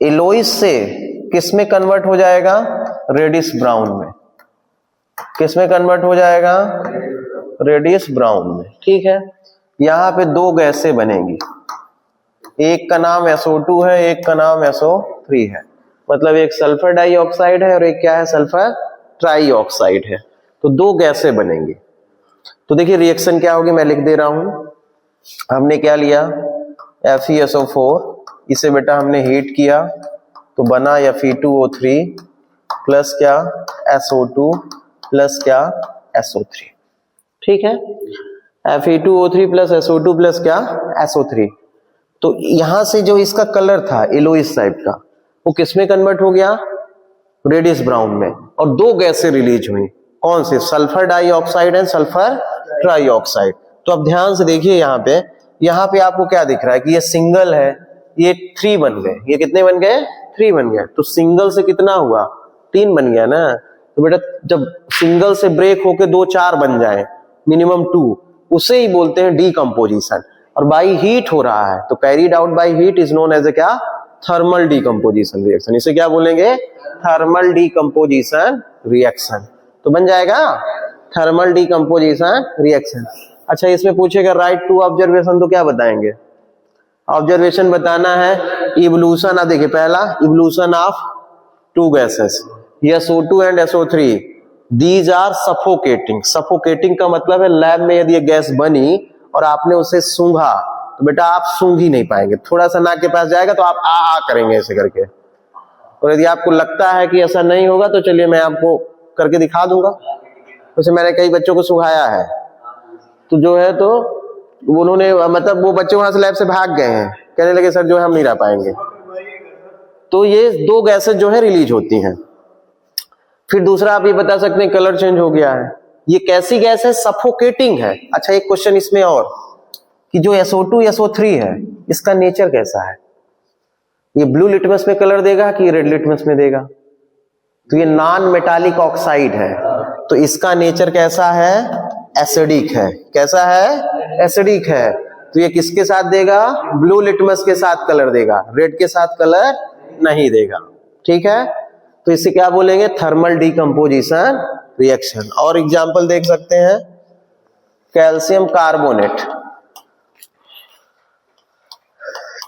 Speaker 1: येलोइश से किस में कन्वर्ट हो जाएगा, रेडिश ब्राउन में। किस में कन्वर्ट हो जाएगा, रेडिश ब्राउन में, ठीक है। यहां पे 2 गैसें बनेंगी, एक का नाम SO2 है, एक का नाम SO3 है, मतलब एक सल्फर डाइऑक्साइड है और एक क्या है, सल्फर ट्राइऑक्साइड है। तो 2 गैसें बनेंगी। तो देखिए रिएक्शन क्या होगी, मैं लिख दे रहा हूं। हमने क्या लिया, FeSO4, इसे बेटा हमने हीट किया तो बना Fe2O3 प्लस क्या, SO2 प्लस क्या, SO3, ठीक है, Fe2O3 प्लस SO2 प्लस क्या, SO3। तो यहां से जो इसका कलर था येलोइश टाइप का, वो किसमें कन्वर्ट हो गया, रेडिश ब्राउन में, और 2 गैसें रिलीज हुई, कौन से, sulphur dioxide and sulphur trioxide. तो अब ध्यान से देखिए यहाँ पे आपको क्या दिख रहा है कि ये सिंगल है, ये 3 बन गए, ये कितने बन गए, 3 बन गए। तो सिंगल से कितना हुआ, 3 बन गया ना। तो बेटा जब सिंगल से ब्रेक होके 2 4 बन जाए, मिनिमम 2, उसे ही बोलते हैं डीकंपोजिशन। और बाई हीट हो रहा है, तो carried out by heat is known as a क्या, थर्मल डीकंपोजिशन रिएक्शन। इसे क्या बोलेंगे, थर्मल डीकंपोजिशन रिएक्शन। तो बन जाएगा थर्मल डीकंपोजिशन रिएक्शन। अच्छा इसमें पूछेगा राइट टू ऑब्जर्वेशन, तो क्या बताएंगे, ऑब्जर्वेशन बताना है इवोल्यूशन, अब देखिए पहला evolution of two gases SO2 and SO3, these are suffocating. Suffocating का मतलब है लैब में यदि ये गैस बनी और आपने उसे सूंघा तो बेटा आप सूंघ ही नहीं पाएंगे, थोड़ा सा नाक के पास जाएगा तो आप आ करेंगे ऐसे करके। और यदि आपको लगता है कि ऐसा नहीं होगा तो चलिए मैं आपको करके दिखा दूंगा। वैसे मैंने कई बच्चों को सुखाया है, तो जो है तो उन्होंने मतलब वो बच्चे वहां से लैब से भाग गए हैं, कहने लगे सर जो है हम नहीं रह पाएंगे। तो ये दो गैसेस जो है रिलीज होती हैं। फिर दूसरा आप ये बता सकते हैं कलर चेंज हो गया है, ये कैसी गैस है? सफोकेटिंग है। अच्छा एक क्वेश्चन इसमें और कि जो SO2 SO3 है इसका नेचर कैसा है? ये ब्लू लिटमस में कलर देगा कि रेड लिटमस में देगा? तो ये नॉन मेटालिक ऑक्साइड है, तो इसका नेचर कैसा है? एसिडिक है। कैसा है? एसिडिक है। तो ये किसके साथ देगा? ब्लू लिटमस के साथ कलर देगा, रेड के साथ कलर नहीं देगा। ठीक है, तो इसे क्या बोलेंगे? Thermal decomposition reaction. और एग्जांपल देख सकते हैं, कैल्शियम कार्बोनेट।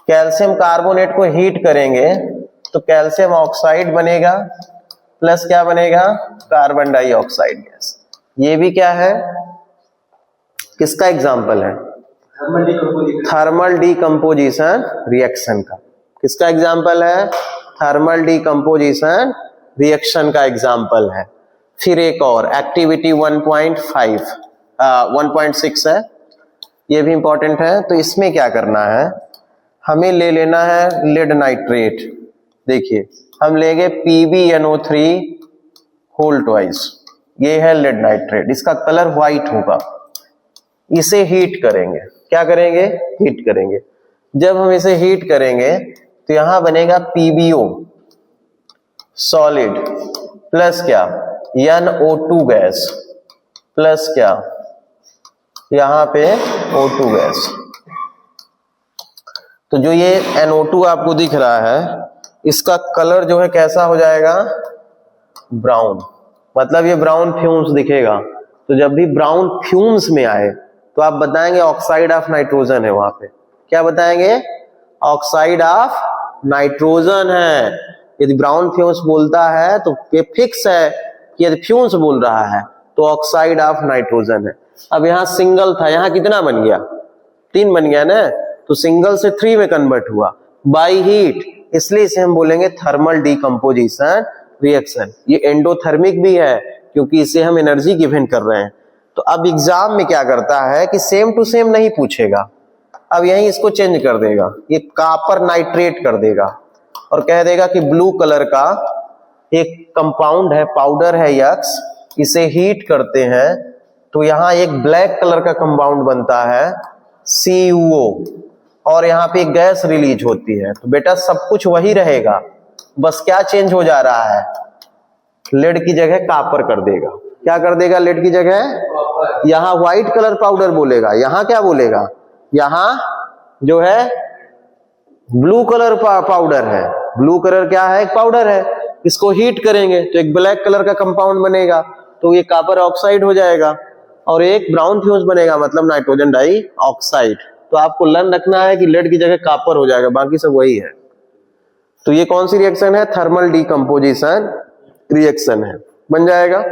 Speaker 1: कैल्शियम कार्बोनेट को हीट करेंगे तो कैल्शियम ऑक्साइड बनेगा प्लस क्या बनेगा? Carbon dioxide gas. ये भी क्या है? किसका एग्जाम्पल है? थर्मल डीकंपोजिशन रिएक्शन का। किसका एग्जाम्पल है? थर्मल डीकंपोजिशन रिएक्शन का एग्जाम्पल है। फिर एक और एक्टिविटी 1.6 है, ये भी इंपॉर्टेंट है। तो इसमें क्या करना है, हमें ले लेना है लेड नाइट्रेट। देखिए हम लेंगे PbNO3 होल ट्वाइस, ये है लेड नाइट्रेट, इसका कलर व्हाइट होगा। इसे हीट करेंगे, क्या करेंगे? हीट करेंगे। जब हम इसे हीट करेंगे तो यहां बनेगा PbO सॉलिड प्लस क्या? NO2 गैस प्लस क्या? यहां पे O2 गैस। तो जो ये NO2 आपको दिख रहा है इसका कलर जो है कैसा हो जाएगा? ब्राउन। मतलब ये ब्राउन फ्यूम्स दिखेगा। तो जब भी ब्राउन फ्यूम्स में आए तो आप बताएंगे ऑक्साइड ऑफ नाइट्रोजन है वहां पे। क्या बताएंगे? ऑक्साइड ऑफ नाइट्रोजन है। यदि ब्राउन फ्यूम्स बोलता है तो ये फिक्स है कि यदि फ्यूम्स बोल रहा है तो ऑक्साइड ऑफ नाइट्रोजन है। अब यहां सिंगल था, यहां कितना बन गया? 3 बन गया ना, तो सिंगल से 3 में कन्वर्ट हुआ बाय हीट, इसलिए इसे हम बोलेंगे थर्मल डीकंपोजिशन रिएक्शन। ये एंडोथर्मिक भी है क्योंकि इसे हम एनर्जी गिवन कर रहे हैं। तो अब एग्जाम में क्या करता है कि सेम टू सेम नहीं पूछेगा, अब यहीं इसको चेंज कर देगा, ये कॉपर नाइट्रेट कर देगा और कह देगा कि ब्लू कलर का एक कंपाउंड है, पाउडर है यक्स, इसे हीट करते हैं तो यहां एक ब्लैक कलर का कंपाउंड बनता है CuO और यहाँ पे एक गैस रिलीज होती है। तो बेटा सब कुछ वही रहेगा, बस क्या चेंज हो जा रहा है? लेड की जगह कॉपर कर देगा। क्या कर देगा? लेड की जगह यहाँ व्हाइट कलर पाउडर बोलेगा, यहाँ क्या बोलेगा? यहाँ जो है ब्लू कलर पाउडर है। ब्लू कलर क्या है? एक पाउडर है। इसको हीट करेंगे तो एक ब्लैक कलर का कंपाउंड बनेगा, तो ये कॉपर ऑक्साइड हो जाएगा और एक ब्राउन फ्यूज बनेगा, मतलब नाइट्रोजन डाइऑक्साइड। तो आपको लर्न रखना है कि लेड की जगह कॉपर हो जाएगा, बाकी सब वही है। तो ये कौन सी रिएक्शन है? थर्मल डीकंपोजिशन रिएक्शन है, बन जाएगा।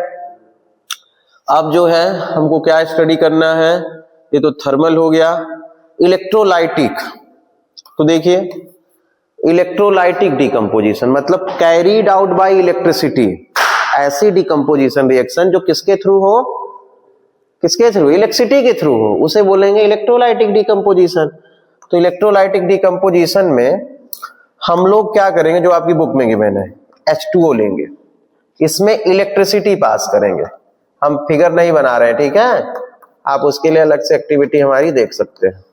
Speaker 1: अब जो है हमको क्या स्टडी करना है? ये तो थर्मल हो गया। इलेक्ट्रोलाइटिक, तो देखिए इलेक्ट्रोलाइटिक डीकंपोजिशन मतलब कैरीड आउट बाय इलेक्ट्रिसिटी, ऐसी डीकंपोजिशन रिएक्शन जो किसके थ्रू हो? किसके थ्रू? इलेक्ट्रिसिटी के थ्रू हो, उसे बोलेंगे इलेक्ट्रोलाइटिक डीकंपोजिशन। तो इलेक्ट्रोलाइटिक डीकंपोजिशन में हम लोग क्या करेंगे, जो आपकी बुक में गिवन है, H2O लेंगे, इसमें इलेक्ट्रिसिटी पास करेंगे। हम फिगर नहीं बना रहे हैं, ठीक है, आप उसके लिए अलग से एक्टिविटी हमारी देख सकते हैं।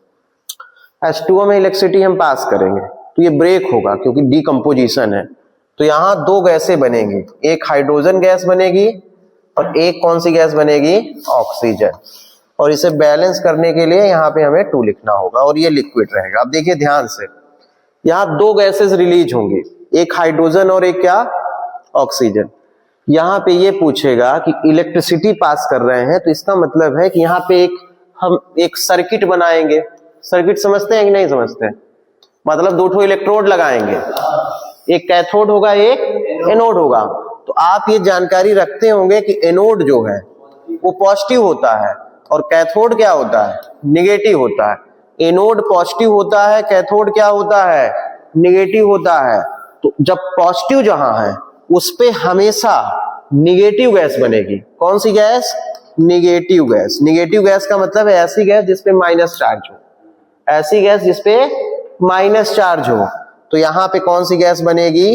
Speaker 1: H2O में इलेक्ट्रिसिटी हम पास करेंगे तो ये ब्रेक होगा क्योंकि डीकंपोजिशन है। तो यहां दो गैसें बनेगी, एक हाइड्रोजन गैस बनेगी और एक कौन सी गैस बनेगी? ऑक्सीजन। और इसे बैलेंस करने के लिए यहाँ पे हमें 2 लिखना होगा और ये लिक्विड रहेगा। अब देखिए ध्यान से, यहाँ 2 गैसेस रिलीज होंगी, एक हाइड्रोजन और एक क्या? ऑक्सीजन। यहाँ पे ये पूछेगा कि इलेक्ट्रिसिटी पास कर रहे हैं, तो इसका मतलब है कि यहाँ पे हम एक सर्किट बनाएंगे। सर्किट समझते हैं कि नहीं समझते हैं? मतलब दो ठो इलेक्ट्रोड लगाएंगे, एक कैथोड होगा एक एनोड होगा। तो आप ये जानकारी रखते होंगे कि एनोड जो है वो पॉजिटिव होता है और कैथोड क्या होता है, निगेटिव होता है। एनोड पॉजिटिव होता है, कैथोड क्या होता है, निगेटिव होता है। तो जब पॉजिटिव जहां है उस पे हमेशा निगेटिव गैस बनेगी। कौन सी gas, negative gas. Negative gas का मतलब है ऐसी गैस जिसपे माइनस चार्ज हो, ऐसी गैस जिसपे माइनस चार्ज हो। तो यहां पे कौन सी गैस बनेगी,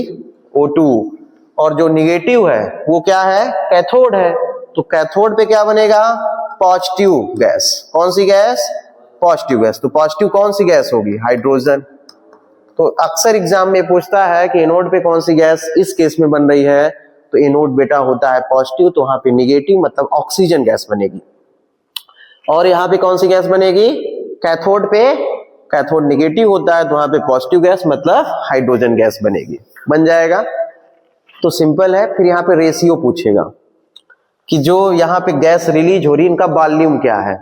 Speaker 1: O2। और जो निगेटिव है वो क्या है, कैथोड है। तो कैथोड पे क्या बनेगा, पॉजिटिव गैस। कौन सी गैस, पॉजिटिव गैस। तो पॉजिटिव कौन सी गैस होगी, हाइड्रोजन। तो अक्सर एग्जाम में पूछता है कि एनोड पे कौन सी गैस इस केस में बन रही है, तो एनोड बेटा होता है पॉजिटिव, तो वहां पे निगेटिव मतलब ऑक्सीजन गैस बनेगी। और यहाँ पे कौन सी गैस बनेगी, कैथोड पे, कैथोड निगेटिव होता है तो वहां पे पॉजिटिव गैस मतलब हाइड्रोजन गैस बनेगी, बन जाएगा। तो सिंपल है। फिर यहाँ पे रेशियो पूछेगा कि जो यहाँ पे गैस रिलीज हो रही है इनका वॉल्यूम क्या है,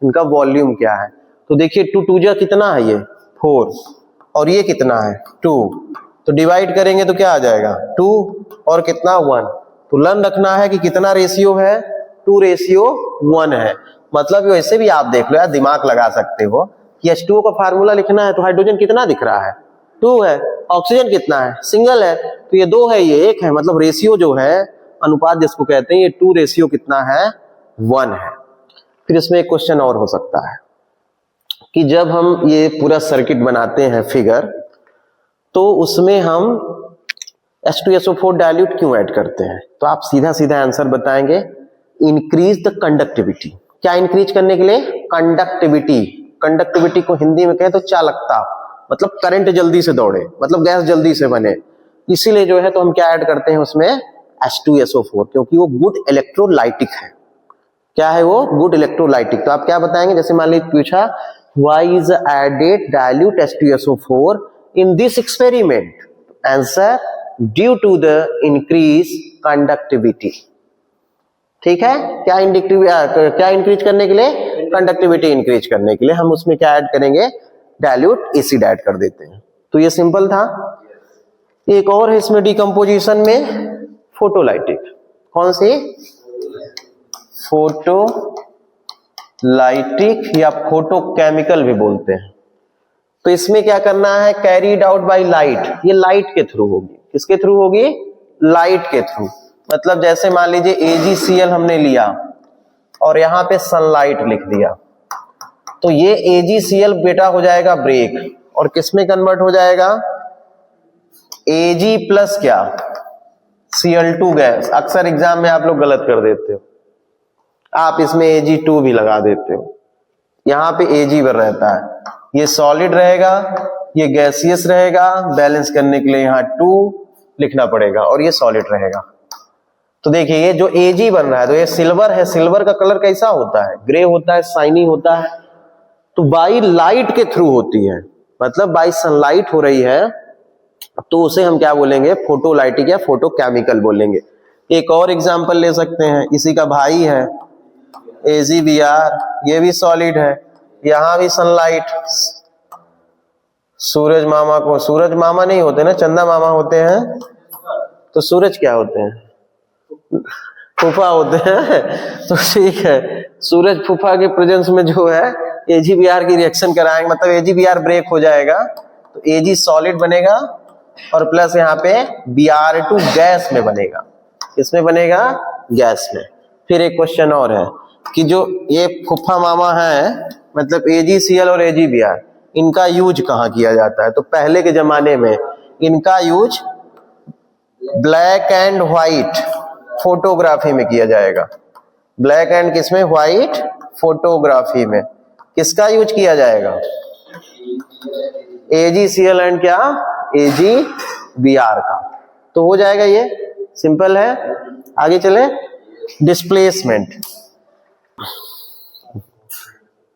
Speaker 1: इनका वॉल्यूम क्या है। तो देखिए 2 2 जा कितना है, ये 4 और ये कितना है 2। तो डिवाइड करेंगे तो क्या आ जाएगा 2 और कितना 1। तो लर्न रखना है कि कितना रेशियो है, 2:1 है। मतलब वैसे भी आप देख लो यार, दिमाग लगा सकते हो कि H2O का फार्मूला लिखना है तो हाइड्रोजन कितना दिख रहा है 2 है, ऑक्सीजन कितना है, सिंगल है। तो ये 2 है ये 1 है, मतलब रेशियो जो है, अनुपात जिसको कहते हैं, ये 2 रेशियो कितना है 1 है। फिर इसमें एक क्वेश्चन और हो सकता है कि जब हम ये पूरा सर्किट बनाते हैं फिगर, तो उसमें हम H2SO4 डाइल्यूट क्यों ऐड करते हैं। तो आप सीधा सीधा आंसर बताएंगे, इंक्रीज द कंडक्टिविटी। क्या इंक्रीज करने के लिए, कंडक्टिविटी। कंडक्टिविटी को हिंदी में कहें तो चालकता, मतलब करंट जल्दी से दौड़े, मतलब गैस जल्दी से बने। इसीलिए जो है तो हम क्या ऐड करते हैं उसमें, H2SO4, क्योंकि वो गुड इलेक्ट्रोलाइटिक है। क्या है वो, गुड इलेक्ट्रोलाइटिक। तो आप क्या बताएंगे, जैसे मान लीजिए पूछा why is added dilute H2SO4 in this experiment, answer due to the increase conductivity. ठीक है, क्या इंक्रीज करने के लिए, कंडक्टिविटी इंक्रीज करने के लिए हम उसमें क्या ऐड करेंगे, डाइल्यूट एसिड ऐड कर देते हैं। तो ये सिंपल था। एक और है इसमें डिकम्पोजिशन में, फोटोलाइटिक। कौन सी, फोटोलाइटिक या फोटोकेमिकल भी बोलते हैं। तो इसमें क्या करना है, कैरीड आउट बाय लाइट। ये लाइट के थ्रू होगी, किसके थ्रू होगी, लाइट के थ्रू। मतलब जैसे मान लीजिए AgCl हमने लिया और यहां पे सनलाइट लिख दिया, तो ये AgCl बेटा हो जाएगा ब्रेक, और किसमें कन्वर्ट हो जाएगा, Ag प्लस क्या, Cl2 गैस। अक्सर एग्जाम में आप लोग गलत कर देते हो, आप इसमें Ag2 भी लगा देते हो। यहां पे Ag बन रहता है, ये सॉलिड रहेगा, ये गैसियस रहेगा, बैलेंस करने के लिए यहां 2 लिखना पड़ेगा, और ये सॉलिड रहेगा। तो देखिए ये जो Ag बन रहा है, तो ये सिल्वर है। सिल्वर का कलर कैसा होता है, ग्रे होता है, शाइनी होता है। तो बाई लाइट के थ्रू होती है, मतलब बाई सनलाइट हो रही है, तो उसे हम क्या बोलेंगे, फोटोलाइटिक या फोटोकेमिकल बोलेंगे। एक और एग्जांपल ले सकते हैं, इसी का भाई है AgBr, ये भी सॉलिड है, यहां भी सनलाइट। सूरज मामा को, सूरज मामा नहीं होते ना, चंदा मामा होते हैं। तो सूरज क्या होते हैं, फूफा होते हैं। तो ठीक है, सूरज फूफा के प्रेजेंस में जो है AgBr की रिएक्शन कराएंगे, मतलब AgBr ब्रेक हो जाएगा, तो Ag सॉलिड बनेगा और प्लस यहाँ पे Br2 गैस में बनेगा। किसमें बनेगा, गैस में। फिर एक क्वेश्चन और है कि जो ये फूफा मामा है, मतलब AgCl और AgBr, इनका यूज कहाँ किया जाता है। तो पहले के जमाने में इनका use black and white photography में किया जाएगा। ब्लैक एंड किसमें, व्हाइट फोटोग्राफी में। किसका यूज किया जाएगा, AgCl एंड क्या, AgBr का। तो हो जाएगा, ये सिंपल है। आगे चले, डिस्प्लेसमेंट।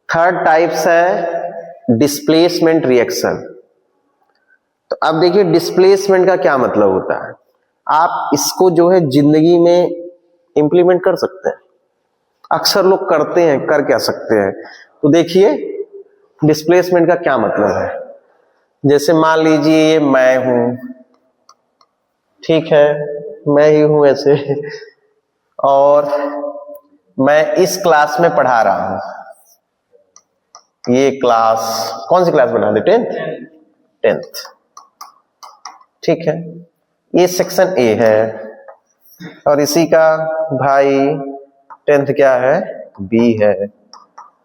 Speaker 1: थर्ड टाइप्स है डिस्प्लेसमेंट रिएक्शन। तो अब देखिए डिस्प्लेसमेंट का क्या मतलब होता है। आप इसको जो है जिंदगी में इंप्लीमेंट कर सकते हैं, अक्सर लोग करते हैं, कर क्या सकते हैं। तो देखिए डिस्प्लेसमेंट का क्या मतलब है। जैसे मान लीजिए ये मैं हूं, ठीक है, मैं ही हूं ऐसे, और मैं इस क्लास में पढ़ा रहा हूं। ये क्लास कौन सी क्लास बना दे? 10th, ठीक है। ये सेक्शन ए है और इसी का भाई 10th क्या है? बी है,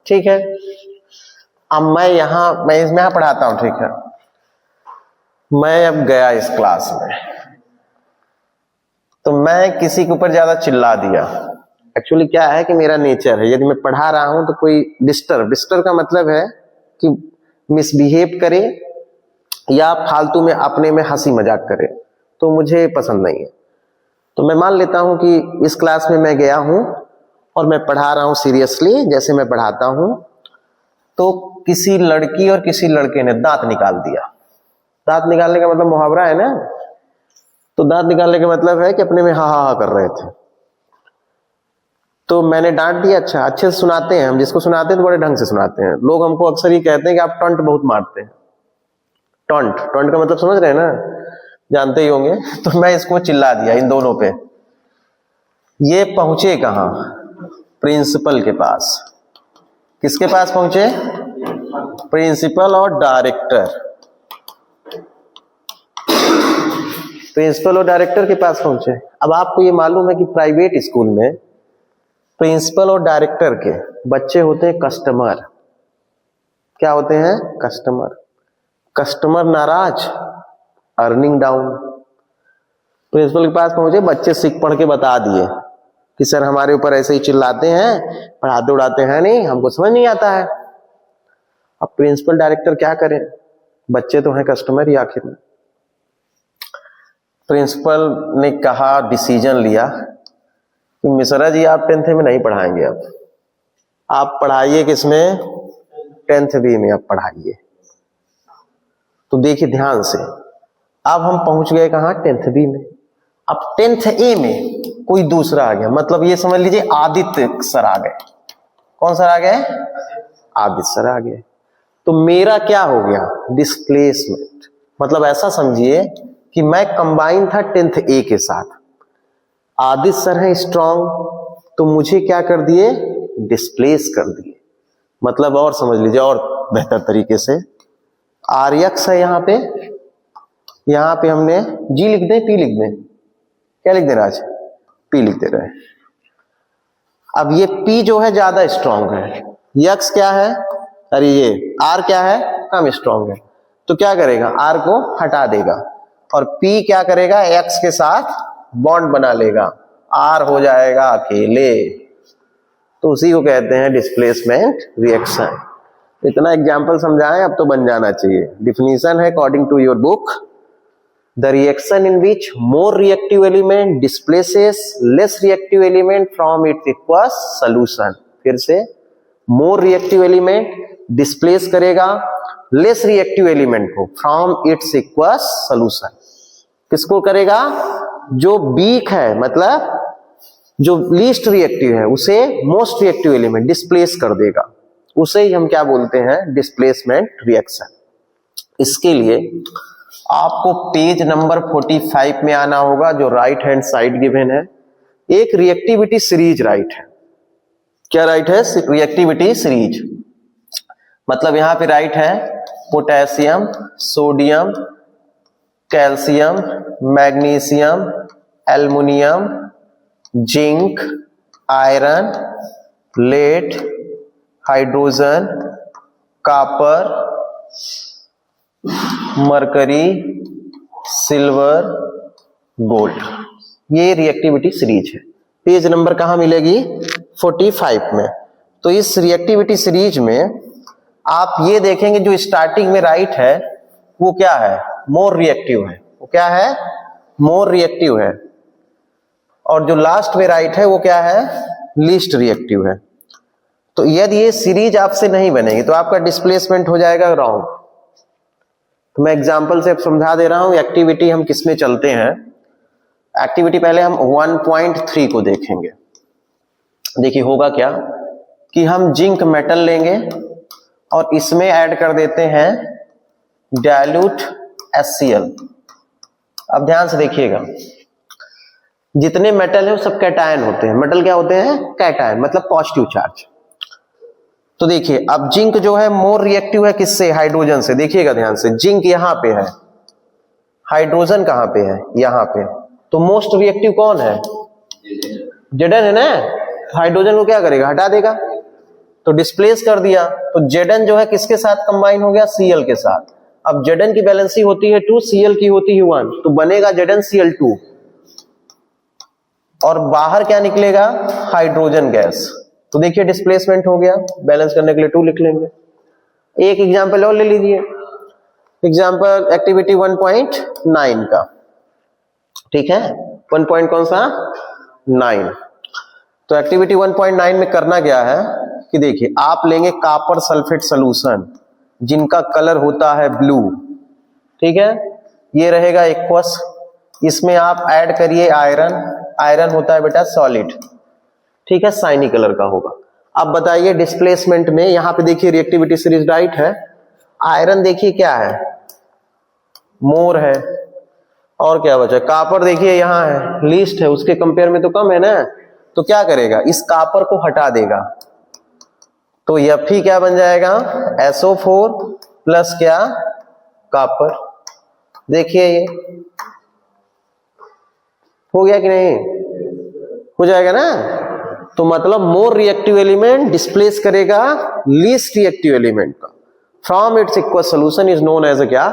Speaker 1: ठीक है। अब मैं इसमें यहां पढ़ाता हूं, ठीक है। मैं अब गया इस क्लास में, तो मैं किसी के ऊपर ज्यादा चिल्ला दिया। एक्चुअली क्या है कि मेरा नेचर है, यदि मैं पढ़ा रहा हूं तो कोई डिस्टर्ब का मतलब है कि मिसबिहेव करे या फालतू में अपने में हंसी मजाक करे, तो मुझे पसंद नहीं है। तो मैं मान लेता हूं कि इस क्लास में मैं गया हूं और मैं पढ़ा रहा हूं सीरियसली, जैसे मैं पढ़ाता हूं, तो किसी लड़की और किसी लड़के ने दांत निकाल दिया। दांत निकालने का मतलब मुहावरा है ना, तो दांत निकालने का मतलब है कि अपने में हा हा हा कर रहे थे। तो मैंने डांट दिया। अच्छा, अच्छे से सुनाते हैं हम, जिसको सुनाते हैं तो बड़े ढंग से सुनाते हैं। लोग हमको अक्सर ये कहते हैं कि आप टंट बहुत मारते हैं। टंट का मतलब समझ रहे हैं ना, जानते ही होंगे। तो मैं इसको चिल्ला दिया इन दोनों पे। ये पहुंचे कहां? प्रिंसिपल के पास। किसके पास पहुंचे? प्रिंसिपल और डायरेक्टर। प्रिंसिपल और डायरेक्टर के पास पहुंचे। अब आपको ये मालूम है कि प्राइवेट स्कूल में प्रिंसिपल और डायरेक्टर के बच्चे होते हैं कस्टमर। क्या होते हैं? कस्टमर नाराज, अर्निंग डाउन। प्रिंसिपल के पास पहुंचे, बच्चे सीख पढ़ के बता दिए कि सर हमारे ऊपर ऐसे ही चिल्लाते हैं, पढ़ाते उड़ाते हैं नहीं, हमको समझ नहीं आता है। अब प्रिंसिपल डायरेक्टर क्या करें? बच्चे तो हैं कस्टमर ही आखिर में। प्रिंसिपल ने कहा, डिसीजन लिया कि मिश्रा जी आप 10th में नहीं पढ़ाएंगे, अब आप पढ़ाइए किसमें? 10th बी में आप पढ़ाइए। तो देखिए ध्यान से, अब हम पहुंच गए कहां? 10th बी में। अब 10th ए में कोई दूसरा आ गया, मतलब ये समझ लीजिए आदित्य सर आ गए। कौन सर आ गए? आदित्य सर आ गए। तो मेरा क्या हो गया? डिस्प्लेसमेंट। मतलब ऐसा समझिए कि मैं कंबाइन था 10th ए के साथ। आदित्य सर है स्ट्रांग, तो मुझे क्या कर दिए? डिस्प्लेस कर दिए। मतलब और समझ लीजिए और बेहतर तरीके से, आर्यक्स है यहां पे हमने जी लिख दें, पी लिख दें? क्या लिख दे राज? पी लिख दे रहे हैं। अब ये पी जो है ज्यादा स्ट्रांग है, यक्स क्या है? अरे ये आर क्या है? कम स्ट्रांग है। तो क्या करेगा? आर को हटा देगा और पी क्या करेगा? एक्स के साथ बॉन्ड बना लेगा, आर हो जाएगा अकेले। तो उसी को कहते हैं डिस्प्लेसमेंट रिएक्शन। इतना एग्जाम्पल समझाएं, अब तो बन जाना चाहिए। डिफिनीशन है according to your book, the reaction in which more reactive element displaces less reactive element from its aqueous solution. फिर से, मोर रिएक्टिव एलिमेंट डिस्प्लेस करेगा लेस रिएक्टिव एलिमेंट को फ्रॉम इट्स इक्वस सॉल्यूशन। किसको करेगा? जो वीक है, मतलब जो लीस्ट रिएक्टिव है, उसे मोस्ट रिएक्टिव एलिमेंट डिस्प्लेस कर देगा। उसे ही हम क्या बोलते हैं? Displacement reaction. इसके लिए आपको पेज नंबर 45 में आना होगा, जो राइट हैंड साइड गिवन है। एक रिएक्टिविटी सीरीज राइट है। क्या राइट है? Reactivity series. मतलब यहां पे राइट है potassium, sodium, calcium, magnesium, aluminium, zinc, iron, lead, hydrogen, copper, mercury, silver, gold. ये रिएक्टिविटी सीरीज है। पेज नंबर कहां मिलेगी? 45 में। तो इस रिएक्टिविटी सीरीज में आप ये देखेंगे जो स्टार्टिंग में राइट है वो क्या है? मोर रिएक्टिव है। वो क्या है? मोर रिएक्टिव है। और जो लास्ट में राइट है वो क्या है? लीस्ट रिएक्टिव है। तो यदि ये सीरीज आपसे नहीं बनेगी तो आपका डिस्प्लेसमेंट हो जाएगा रॉन्ग। तो मैं एग्जांपल से अब समझा दे रहा हूं। एक्टिविटी हम किसमें चलते हैं? एक्टिविटी पहले हम 1.3 को देखेंगे। देखिए होगा क्या कि हम जिंक मेटल लेंगे और इसमें ऐड कर देते हैं डाइल्यूट HCl। अब ध्यान से देखिएगा, जितने मेटल है वो सब कैटायन होते हैं। मेटल क्या होते हैं? कैटायन, मतलब पॉजिटिव चार्ज। तो देखिए अब जिंक जो है मोर रिएक्टिव है किससे? हाइड्रोजन से। देखिएगा ध्यान से, जिंक यहां पे है, हाइड्रोजन कहां पे है? यहां पे। तो मोस्ट रिएक्टिव कौन है? Zn है ना। हाइड्रोजन को क्या करेगा? हटा देगा, तो डिस्प्लेस कर दिया। तो Zn जो है किसके साथ कंबाइन हो गया? Cl के साथ। अब Zn की वैलेंसी होती है 2, Cl की होती है 1, तो बनेगा ZnCl2 और बाहर क्या निकलेगा? Hydrogen gas. तो देखिए डिस्प्लेसमेंट हो गया, बैलेंस करने के लिए 2 लिख लेंगे। एक एग्जांपल और ले लीजिए, एग्जांपल एक्टिविटी 1.9 का, ठीक है। 1. कौन सा? 9। तो एक्टिविटी 1.9 में करना क्या है कि देखिए आप लेंगे कॉपर सल्फेट सॉल्यूशन जिनका कलर होता है ब्लू, ठीक है। ये रहेगा एक्वस, इसमें आप ऐड करिए आयरन। आयरन होता है बेटा सॉलिड, ठीक है, साइनी कलर का होगा। अब बताइए डिस्प्लेसमेंट में, यहां पे देखिए रिएक्टिविटी सीरीज डाइट है, आयरन देखिए क्या है? मोर है, और क्या बचा? कॉपर देखिए यहाँ है, लीस्ट है, उसके कंपेयर में तो कम है ना। तो क्या करेगा? इस कॉपर को हटा देगा, तो Fe क्या बन जाएगा? SO4 प्लस क्या? कॉपर। देखिए ये हो गया कि नहीं? हो जाएगा ना। तो मतलब मोर रिएक्टिव एलिमेंट डिस्प्लेस करेगा लीस्ट रिएक्टिव एलिमेंट का। From its aqueous solution is known as a क्या?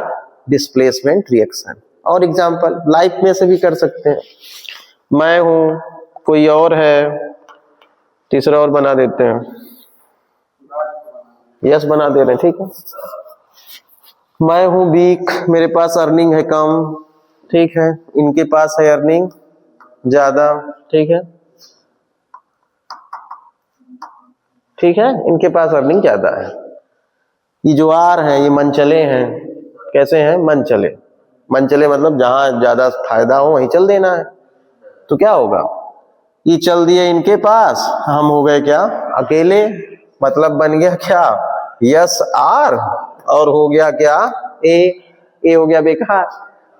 Speaker 1: Displacement reaction. और एग्जांपल लाइफ में से भी कर सकते हैं। मैं हूं, कोई और है, तीसरा और बना देते हैं, यस बना दे रहे हैं, ठीक है। मैं हूं वीक, मेरे पास अर्निंग है कम, ठीक है, इनके पास है अर्निंग ज्यादा, ठीक है, ठीक है, इनके पास अर्निंग ज्यादा है। ये जो आर है ये मनचले हैं, कैसे हैं? मनचले। मनचले मतलब जहां ज्यादा फायदा हो वहीं चल देना है। तो क्या होगा? ये चल दिए इनके पास, हम हो गए क्या? अकेले। मतलब बन गया क्या? यस आर, और हो गया क्या? ए हो गया बेकार।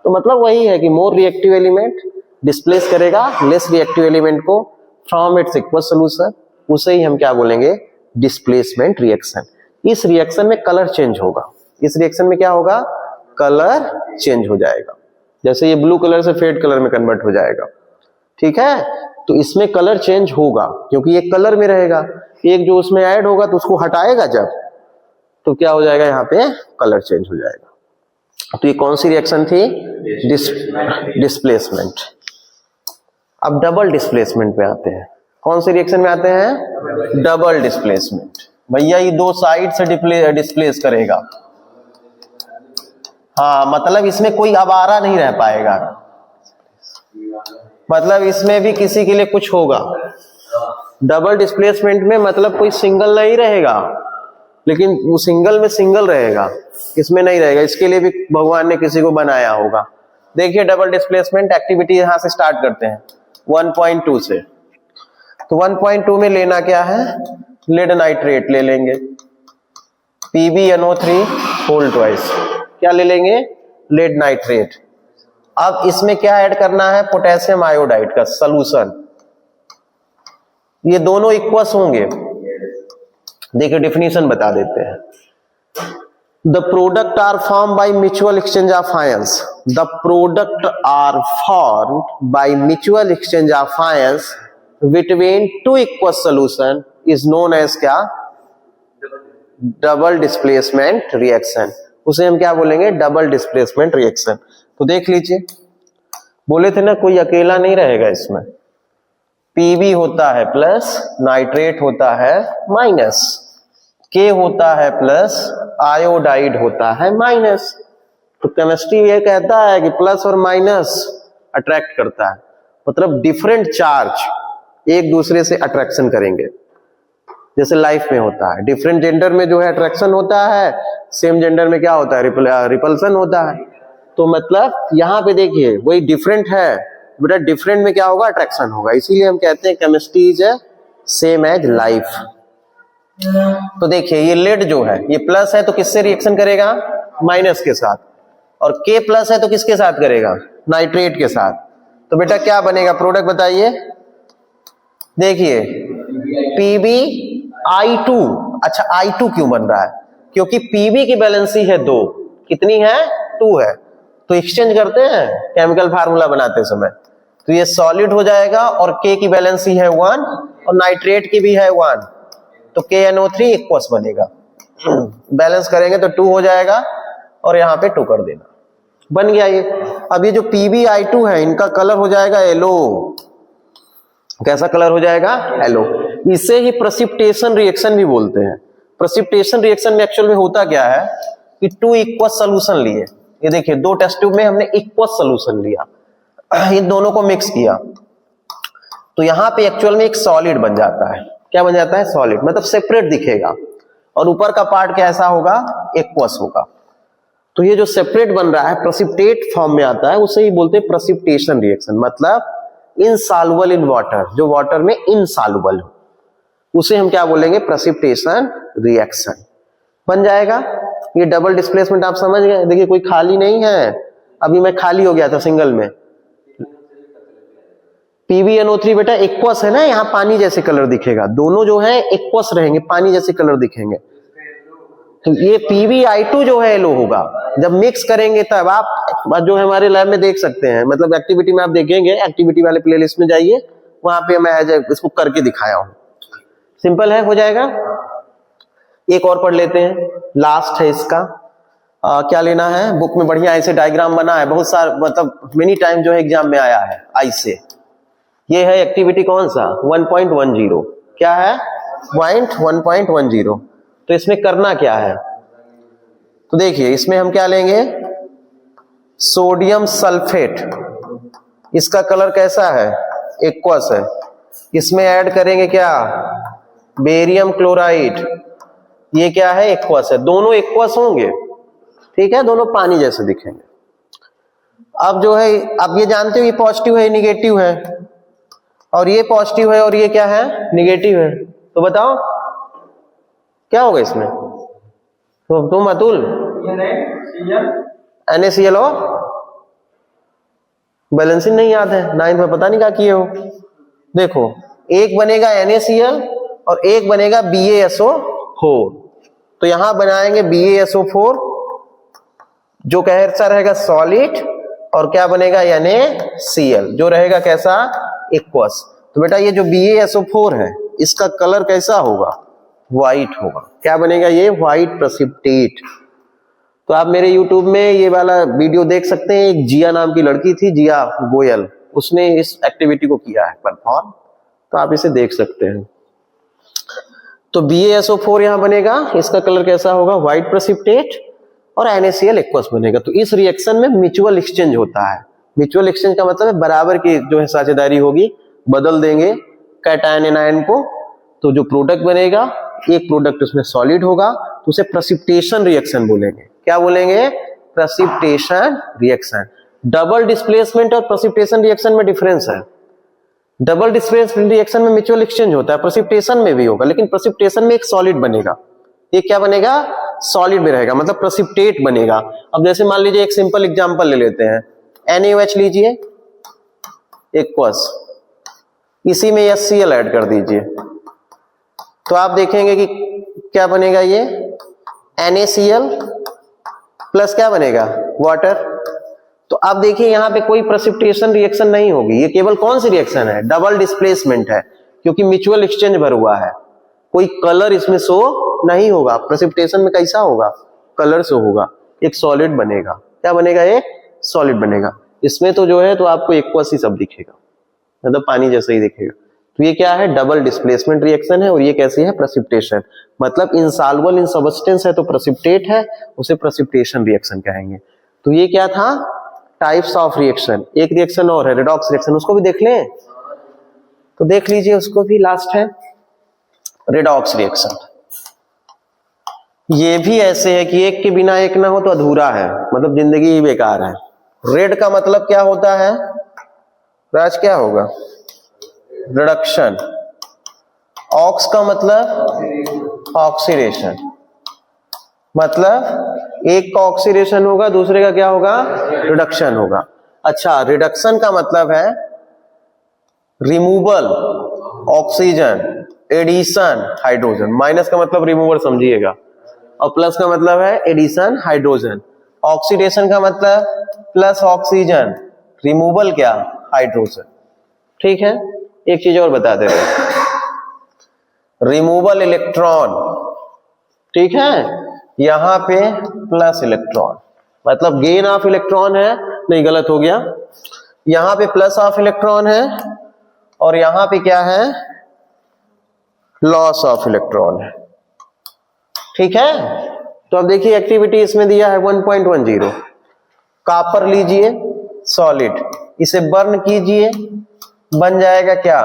Speaker 1: तो मतलब वही है कि मोर रिएक्टिव एलिमेंट डिस्प्लेस करेगा लेस रिएक्टिव एलिमेंट को फ्रॉम इट्स इक्वस सॉल्यूशन, उसे ही हम क्या बोलेंगे? Displacement reaction. इस रिएक्शन में कलर चेंज होगा। इस रिएक्शन में क्या होगा? कलर चेंज हो जाएगा। जैसे ये ब्लू कलर से फेड कलर में कन्वर्ट हो जाएगा, ठीक है। तो इसमें कलर चेंज होगा क्योंकि ये कलर में रहेगा। एक जो उसमें ऐड होगा तो उसको हटाएगा जब, तो क्या हो जाएगा? यहाँ पे कलर चेंज हो जाएगा। तो ये कौन सी रिएक्शन थी? डिस्प्लेसमेंट। अब डबल डिस्प्लेसमेंट पे आते हैं। कौन सी रिएक्शन में आते हैं? Double displacement. भैया ये दो साइड से डिस्प्लेस करेगा। हाँ, मतलब इसमें कोई आवारा नहीं रह पाएगा, मतलब इसमें भी किसी के लिए कुछ होगा। डबल डिस्प्लेसमेंट में मतलब कोई सिंगल नहीं रहेगा, लेकिन वो सिंगल में सिंगल रहेगा, इसमें नहीं रहेगा। इसके लिए भी भगवान ने किसी को बनाया होगा। देखिए डबल डिस्प्लेसमेंट एक्टिविटी यहां से स्टार्ट करते हैं 1.2 से। तो 1.2 में लेना क्या है? लेड नाइट्रेट ले लेंगे, PbNO3 होल ट्वाइस। क्या ले लेंगे? Lead nitrate. अब इसमें क्या ऐड करना है? पोटेशियम आयोडाइड का सॉल्यूशन। ये दोनों इक्वस होंगे। देखिए डेफिनेशन बता देते हैं। The product are form by mutual exchange of ions. The product are formed by mutual exchange of ions between two aqueous solution is known as क्या? Double displacement reaction. उसे हम क्या बोलेंगे? Double displacement reaction. तो देख लीजिए, बोले थे ना कोई अकेला नहीं रहेगा इसमें। Pb होता है प्लस, नाइट्रेट होता है माइनस, K होता है प्लस, आयोडाइड होता है माइनस। तो केमिस्ट्री ये कहता है कि प्लस और माइनस अट्रैक्ट करता है, मतलब डिफरेंट चार्ज एक दूसरे से अट्रैक्शन करेंगे। जैसे लाइफ में होता है, डिफरेंट जेंडर में जो है अट्रैक्शन होता है, सेम जेंडर में क्या होता है? रिपल्सन होता है। तो मतलब यहां पे देखिए वही डिफरेंट है बेटा, डिफरेंट में क्या होगा? अट्रैक्शन होगा। इसीलिए हम कहते हैं chemistry is same as life. तो देखिए ये लेड जो है ये प्लस है, तो किससे रिएक्शन करेगा? माइनस के साथ, और K प्लस है तो किसके साथ करेगा, नाइट्रेट के साथ। तो बेटा क्या बनेगा प्रोडक्ट बताइए, देखिए PbI2। अच्छा I2 क्यों बन रहा है, क्योंकि Pb की बैलेंसी है 2, कितनी है 2 है, तो एक्सचेंज करते हैं केमिकल फार्मूला बनाते समय, तो ये सॉलिड हो जाएगा और K की बैलेंसी है 1 और नाइट्रेट की भी है 1, तो KNO3 एक्वस बनेगा। बैलेंस करेंगे तो 2 हो जाएगा और यहाँ पे 2 कर देना, बन गया ये। अब ये जो PbI2 है इनका कलर हो जाएगा येलो, कैसा कलर हो जाएगा, येलो। इसे ही प्रेसिपिटेशन रिएक्शन भी बोलते हैं। प्रेसिपिटेशन रिएक्शन में एक्चुअल में होता क्या है कि 2 इक्वस सोल्यूशन लिए, ये देखिए 2 टेस्ट ट्यूब में हमने इक्वस सोल्यूशन लिया, इन दोनों को मिक्स किया, तो यहाँ पे एक्चुअल में एक सॉलिड बन जाता है। क्या बन जाता है, सॉलिड, मतलब सेपरेट दिखेगा, और ऊपर का पार्ट कैसा होगा, एक्वस होगा। तो ये जो सेपरेट बन रहा है प्रेसिपिटेट फॉर्म में आता है, उसे ही बोलते हैं प्रेसिपिटेशन रिएक्शन, मतलब इनसॉल्युबल इन वाटर, जो वाटर में इनसॉल्युबल हो उसे हम क्या बोलेंगे, प्रेसिपिटेशन रिएक्शन बन जाएगा। ये डबल डिस्प्लेसमेंट आप समझ गए, देखिए कोई खाली नहीं है, अभी मैं खाली हो गया था सिंगल में। PbNO3 बेटा एक्वस है ना, यहाँ पानी जैसे कलर दिखेगा, दोनों जो है एक्वस रहेंगे, पानी जैसे कलर दिखेंगे, तो ये PbI2 जो है येलो होगा। जब मिक्स करेंगे तब आप जो है हमारे लैब में देख सकते हैं, मतलब एक्टिविटी में आप देखेंगे, एक्टिविटी वाले प्लेलिस्ट में जाइए, वहां पे मैं इसको करके दिखाया हूं, सिंपल है, हो जाएगा। एक और पढ़ लेते हैं, लास्ट है इसका। क्या लेना है, बुक में बढ़िया ऐसे डायग्राम बना है, बहुत सारा, मतलब मेनी टाइम जो है एग्जाम में आया है आई से। ये है एक्टिविटी कौन सा, 1.10, क्या है, पॉइंट 1.10। तो इसमें करना क्या है, तो देखिए इसमें हम क्या लेंगे, सोडियम सल्फेट, इसका कलर कैसा है, एक्वस है। इसमें ऐड करेंगे क्या, बेरियम क्लोराइड, ये क्या है, एक्वस है, दोनों एक्वस होंगे, ठीक है, दोनों पानी जैसे दिखेंगे। अब जो है, अब ये जानते हो ये पॉजिटिव है, निगेटिव है, और ये पॉजिटिव है और ये क्या है, निगेटिव है, तो बताओ क्या होगा इसमें, तो तुम अतुल, NaCl, बैलेंसिंग नहीं याद है, 9th में पता नहीं क्या किए हो। देखो एक बनेगा NaCl और एक बनेगा BaSO4, तो यहां बनाएंगे BaSO4 जो कैसा रहेगा, सॉलिड, और क्या बनेगा, NaCl जो रहेगा कैसा, एक्वस। तो बेटा ये जो BaSO4 है इसका कलर कैसा होगा, व्हाइट होगा, क्या बनेगा, ये व्हाइट प्रेसिपिटेट। तो आप मेरे YouTube में ये वाला वीडियो देख सकते हैं, एक जिया नाम की लड़की थी, जिया गोयल, उसने इस एक्टिविटी को किया है परफॉर्म, तो आप इसे देख सकते हैं। तो BaSO4 यहां बनेगा, इसका कलर कैसा होगा, व्हाइट प्रेसिपिटेट, और NaCl एक्वस बनेगा। तो इस रिएक्शन में म्यूचुअल एक्सचेंज होता है। म्यूचुअल एक्सचेंज का मतलब है बराबर की जो है साझेदारी होगी, बदल देंगे कैटायन एनायन को, तो जो प्रोडक्ट बनेगा, एक प्रोडक्ट उसमें सॉलिड होगा, तो उसे प्रेसिपिटेशन रिएक्शन बोलेंगे। क्या बोलेंगे, प्रेसिपिटेशन रिएक्शन। डबल डिस्प्लेसमेंट और प्रेसिपिटेशन रिएक्शन में डिफरेंस है। डबल डिस्प्लेसमेंट रिएक्शन में म्यूचुअल एक्सचेंज होता है, प्रेसिपिटेशन में भी होगा, लेकिन प्रेसिपिटेशन में एक सॉलिड बनेगा, ये क्या बनेगा, सॉलिड में रहेगा, मतलब प्रेसिपिटेट बनेगा। अब जैसे मान लीजिए एक सिंपल एग्जांपल ले लेते हैं, NaOH लीजिए, एक्वस, इसी में HCl ऐड कर दीजिए, तो आप देखेंगे कि क्या बनेगा, ये NaCl प्लस क्या बनेगा, वाटर। तो आप देखिए यहां पे कोई प्रेसिपिटेशन रिएक्शन नहीं होगी, ये केवल कौन सी रिएक्शन है, डबल डिस्प्लेसमेंट है, क्योंकि म्यूचुअल एक्सचेंज भर हुआ है, कोई कलर इसमें शो नहीं होगा। प्रेसिपिटेशन में कैसा होगा, कलर शो होगा, एक सॉलिड बनेगा, क्या बनेगा, एक सॉलिड बनेगा। इसमें तो जो है तो आपको एक्वस ही सब दिखेगा, मतलब पानी जैसा ही दिखेगा। तो ये क्या है, डबल डिस्प्लेसमेंट रिएक्शन है, और ये कैसी है, प्रेसिपिटेशन, मतलब इनसॉल्युबल इन सब्सटेंस है तो प्रेसिपिटेट है, उसे प्रेसिपिटेशन रिएक्शन कहेंगे। तो ये क्या था, टाइप्स ऑफ रिएक्शन। एक रिएक्शन और है, रेडॉक्स रिएक्शन, उसको भी देख लें, तो देख लीजिए उसको भी, लास्ट है रेडॉक्स रिएक्शन। ये भी ऐसे है कि एक के बिना एक ना हो तो अधूरा है, मतलब जिंदगी ही बेकार है। रेड का मतलब क्या होता है, राज क्या होगा, रिडक्शन। ऑक्स का मतलब ऑक्सीडेशन, मतलब एक का ऑक्सीडेशन होगा, दूसरे का क्या होगा, रिडक्शन होगा। अच्छा, रिडक्शन का मतलब है removal oxygen, addition hydrogen. Minus का मतलब रिमूवल समझिएगा, और प्लस का मतलब है एडिशन हाइड्रोजन। ऑक्सीडेशन का मतलब प्लस ऑक्सीजन, रिमूवल क्या, हाइड्रोजन। ठीक है, एक चीज और बता दे रहे, रिमूवल इलेक्ट्रॉन, ठीक है, यहां पे प्लस इलेक्ट्रॉन, मतलब गेन ऑफ इलेक्ट्रॉन है, नहीं गलत हो गया, यहां पे प्लस ऑफ इलेक्ट्रॉन है और यहां पे क्या है, लॉस ऑफ इलेक्ट्रॉन है। ठीक है, तो अब देखिए एक्टिविटी इसमें दिया है 1.10। कॉपर लीजिए सॉलिड, इसे बर्न कीजिए, बन जाएगा क्या,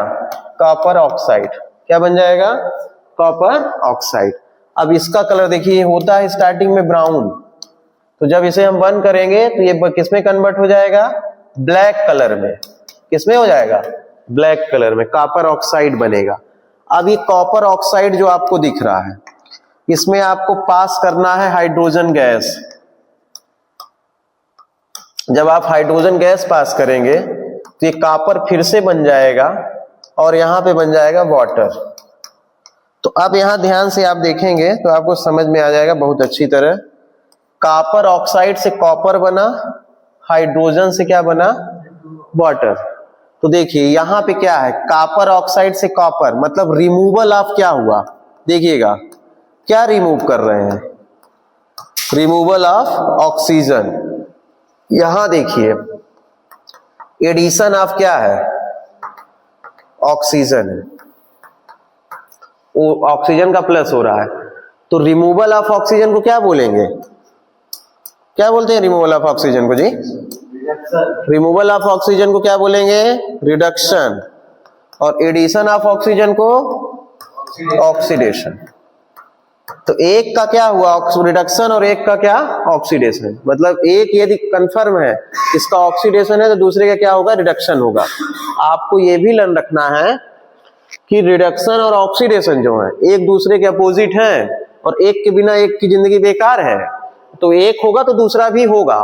Speaker 1: कॉपर ऑक्साइड। क्या बन जाएगा, कॉपर ऑक्साइड। अब इसका कलर देखिए होता है स्टार्टिंग में ब्राउन, तो जब इसे हम बर्न करेंगे तो ये किसमें कन्वर्ट हो जाएगा, ब्लैक कलर में। किसमें हो जाएगा, ब्लैक कलर में, कॉपर ऑक्साइड बनेगा। अब ये कॉपर ऑक्साइड जो आपको दिख रहा है, इसमें आपको पास करना है हाइड्रोजन गैस। जब आप हाइड्रोजन गैस पास करेंगे तो ये कॉपर फिर से बन जाएगा और यहां पे बन जाएगा वाटर। तो अब यहां ध्यान से आप देखेंगे तो आपको समझ में आ जाएगा बहुत अच्छी तरह, कॉपर ऑक्साइड से कॉपर बना, हाइड्रोजन से क्या बना, वाटर। तो देखिए यहां पे क्या है, कॉपर ऑक्साइड से कॉपर, मतलब रिमूवल ऑफ क्या हुआ, देखिएगा क्या रिमूव कर रहे हैं, रिमूवल ऑफ ऑक्सीजन। यहां देखिए एडिशन ऑफ क्या है, ऑक्सीजन है, वो ऑक्सीजन का प्लस हो रहा है। तो रिमूवल ऑफ ऑक्सीजन को क्या बोलेंगे, क्या बोलते हैं रिमूवल ऑफ ऑक्सीजन को जी, रिमूवल ऑफ ऑक्सीजन को क्या बोलेंगे, रिडक्शन, और एडिशन ऑफ ऑक्सीजन को ऑक्सीडेशन। तो एक का क्या हुआ, रिडक्शन, और एक का क्या, ऑक्सीडेशन। मतलब एक यदि कंफर्म है इसका ऑक्सीडेशन है तो दूसरे का क्या होगा, रिडक्शन होगा। आपको ये भी लर्न रखना है कि रिडक्शन और ऑक्सीडेशन जो है एक दूसरे के अपोजिट हैं, और एक के बिना एक की जिंदगी बेकार है। तो एक होगा तो दूसरा भी होगा,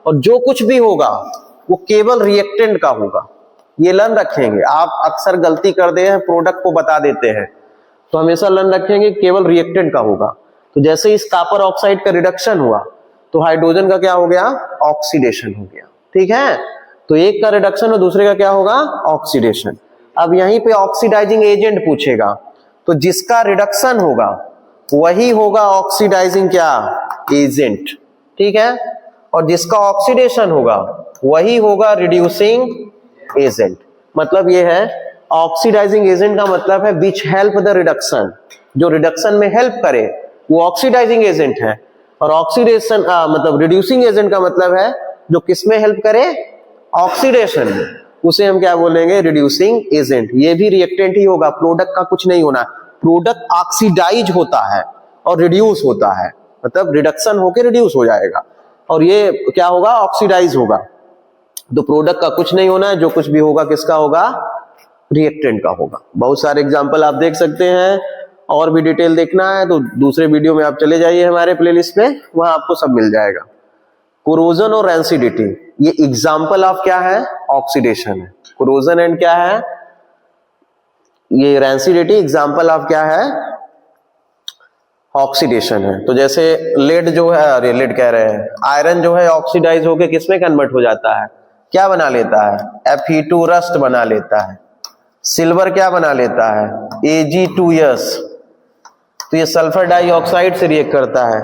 Speaker 1: और जो कुछ भी होगा वो केवल रिएक्टेंट का होगा। ये लर्न रखेंगे। आप अक्सर गलती कर दे हैं, प्रोडक्ट को बता देते हैं, तो हमेशा लर्न रखेंगे केवल रिएक्टेंट का होगा। तो जैसे इस कॉपर ऑक्साइड का रिडक्शन हुआ तो हाइड्रोजन का क्या हो गया, ऑक्सीडेशन हो गया। ठीक है, तो एक का रिडक्शन और दूसरे का क्या होगा, ऑक्सीडेशन। अब यहीं पे ऑक्सीडाइजिंग एजेंट पूछेगा, तो जिसका रिडक्शन होगा वही होगा ऑक्सीडाइजिंग क्या, एजेंट। ठीक है, और जिसका ऑक्सीडेशन होगा वही होगा रिड्यूसिंग एजेंट। मतलब ये है ऑक्सीडाइजिंग एजेंट का मतलब है विच हेल्प द रिडक्शन, जो रिडक्शन में हेल्प करे वो ऑक्सीडाइजिंग एजेंट है। और ऑक्सीडेशन मतलब रिड्यूसिंग एजेंट का मतलब है जो किसमें हेल्प करे, ऑक्सीडेशन में, उसे हम क्या बोलेंगे, रिड्यूसिंग एजेंट। ये भी रिएक्टेंट ही होगा, प्रोडक्ट का कुछ नहीं होना। प्रोडक्ट ऑक्सीडाइज होता है और रिड्यूस होता है, मतलब रिडक्शन होकर रिड्यूस हो जाएगा, और ये क्या होगा, ऑक्सीडाइज होगा। तो प्रोडक्ट का कुछ नहीं होना है, जो कुछ भी होगा किसका होगा, रिएक्टेंट का होगा। बहुत सारे एग्जांपल आप देख सकते हैं, और भी डिटेल देखना है तो दूसरे वीडियो में आप चले जाइए हमारे प्लेलिस्ट पे, वहां आपको सब मिल जाएगा। कोरोजन और रैंसिडिटी, ये एग्जांपल ऑफ क्या है, ऑक्सीडेशन है। कोरोजन एंड क्या है, ये रैंसिडिटी एग्जांपल ऑफ क्या है, ऑक्सीडेशन है। तो जैसे लेड जो है, अरे लेड कह रहे हैं, आयरन जो है ऑक्सीडाइज होकर किसमें कन्वर्ट हो जाता है, क्या बना लेता है, Fe2 रस्ट बना लेता है। सिल्वर क्या बना लेता है, Ag2s, तो ये सल्फर डाइऑक्साइड से रिएक्ट करता है।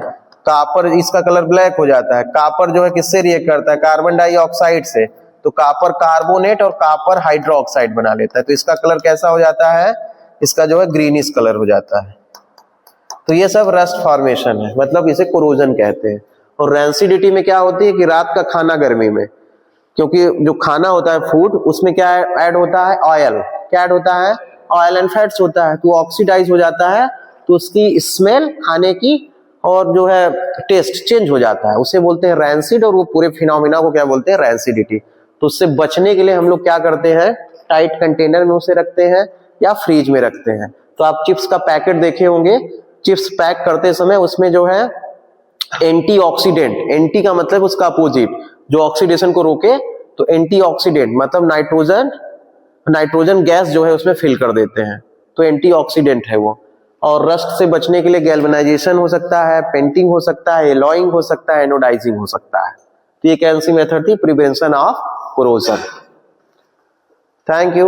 Speaker 1: कॉपर, इसका कलर ब्लैक हो जाता है। कॉपर जो है किससे रिएक्ट करता है, कार्बन डाइऑक्साइड से, तो कॉपर कार्बोनेट और कॉपर हाइड्रोक्साइड बना लेता है। तो इसका कलर कैसा हो जाता है, इसका जो है ग्रीनिश कलर हो जाता है। तो ये सब रस्ट फॉर्मेशन है, मतलब इसे कोरोजन कहते हैं। और रैंसिडिटी में क्या होती है कि रात का खाना गर्मी में, क्योंकि जो खाना होता है फूड, उसमें क्या ऐड होता है, ऑयल। क्या ऐड होता है, ऑयल एंड फैट्स होता है, तो ऑक्सीडाइज हो जाता है, तो उसकी स्मेल खाने की और जो है टेस्ट चेंज हो जाता है, उसे बोलते हैं रैंसिड। और वो पूरे फिनोमिना को क्या बोलते हैं, रैंसिडिटी। तो उससे बचने के लिए हम लोग क्या करते हैं, टाइट कंटेनर में उसे रखते हैं या फ्रीज में रखते हैं। तो आप चिप्स का पैकेट देखे होंगे, चिप्स पैक करते समय उसमें जो है एंटीऑक्सीडेंट, एंटी का मतलब उसका अपोजिट, जो ऑक्सीडेशन को रोके, तो एंटीऑक्सीडेंट मतलब नाइट्रोजन गैस जो है उसमें फिल कर देते हैं, तो एंटीऑक्सीडेंट है वो। और रस्ट से बचने के लिए गैल्वेनाइजेशन हो सकता है, पेंटिंग हो सकता है, एलॉइंग हो सकता है, एनोडाइजिंग हो सकता है। तो ये कौन सी मेथड थी? Prevention of corrosion. Thank you.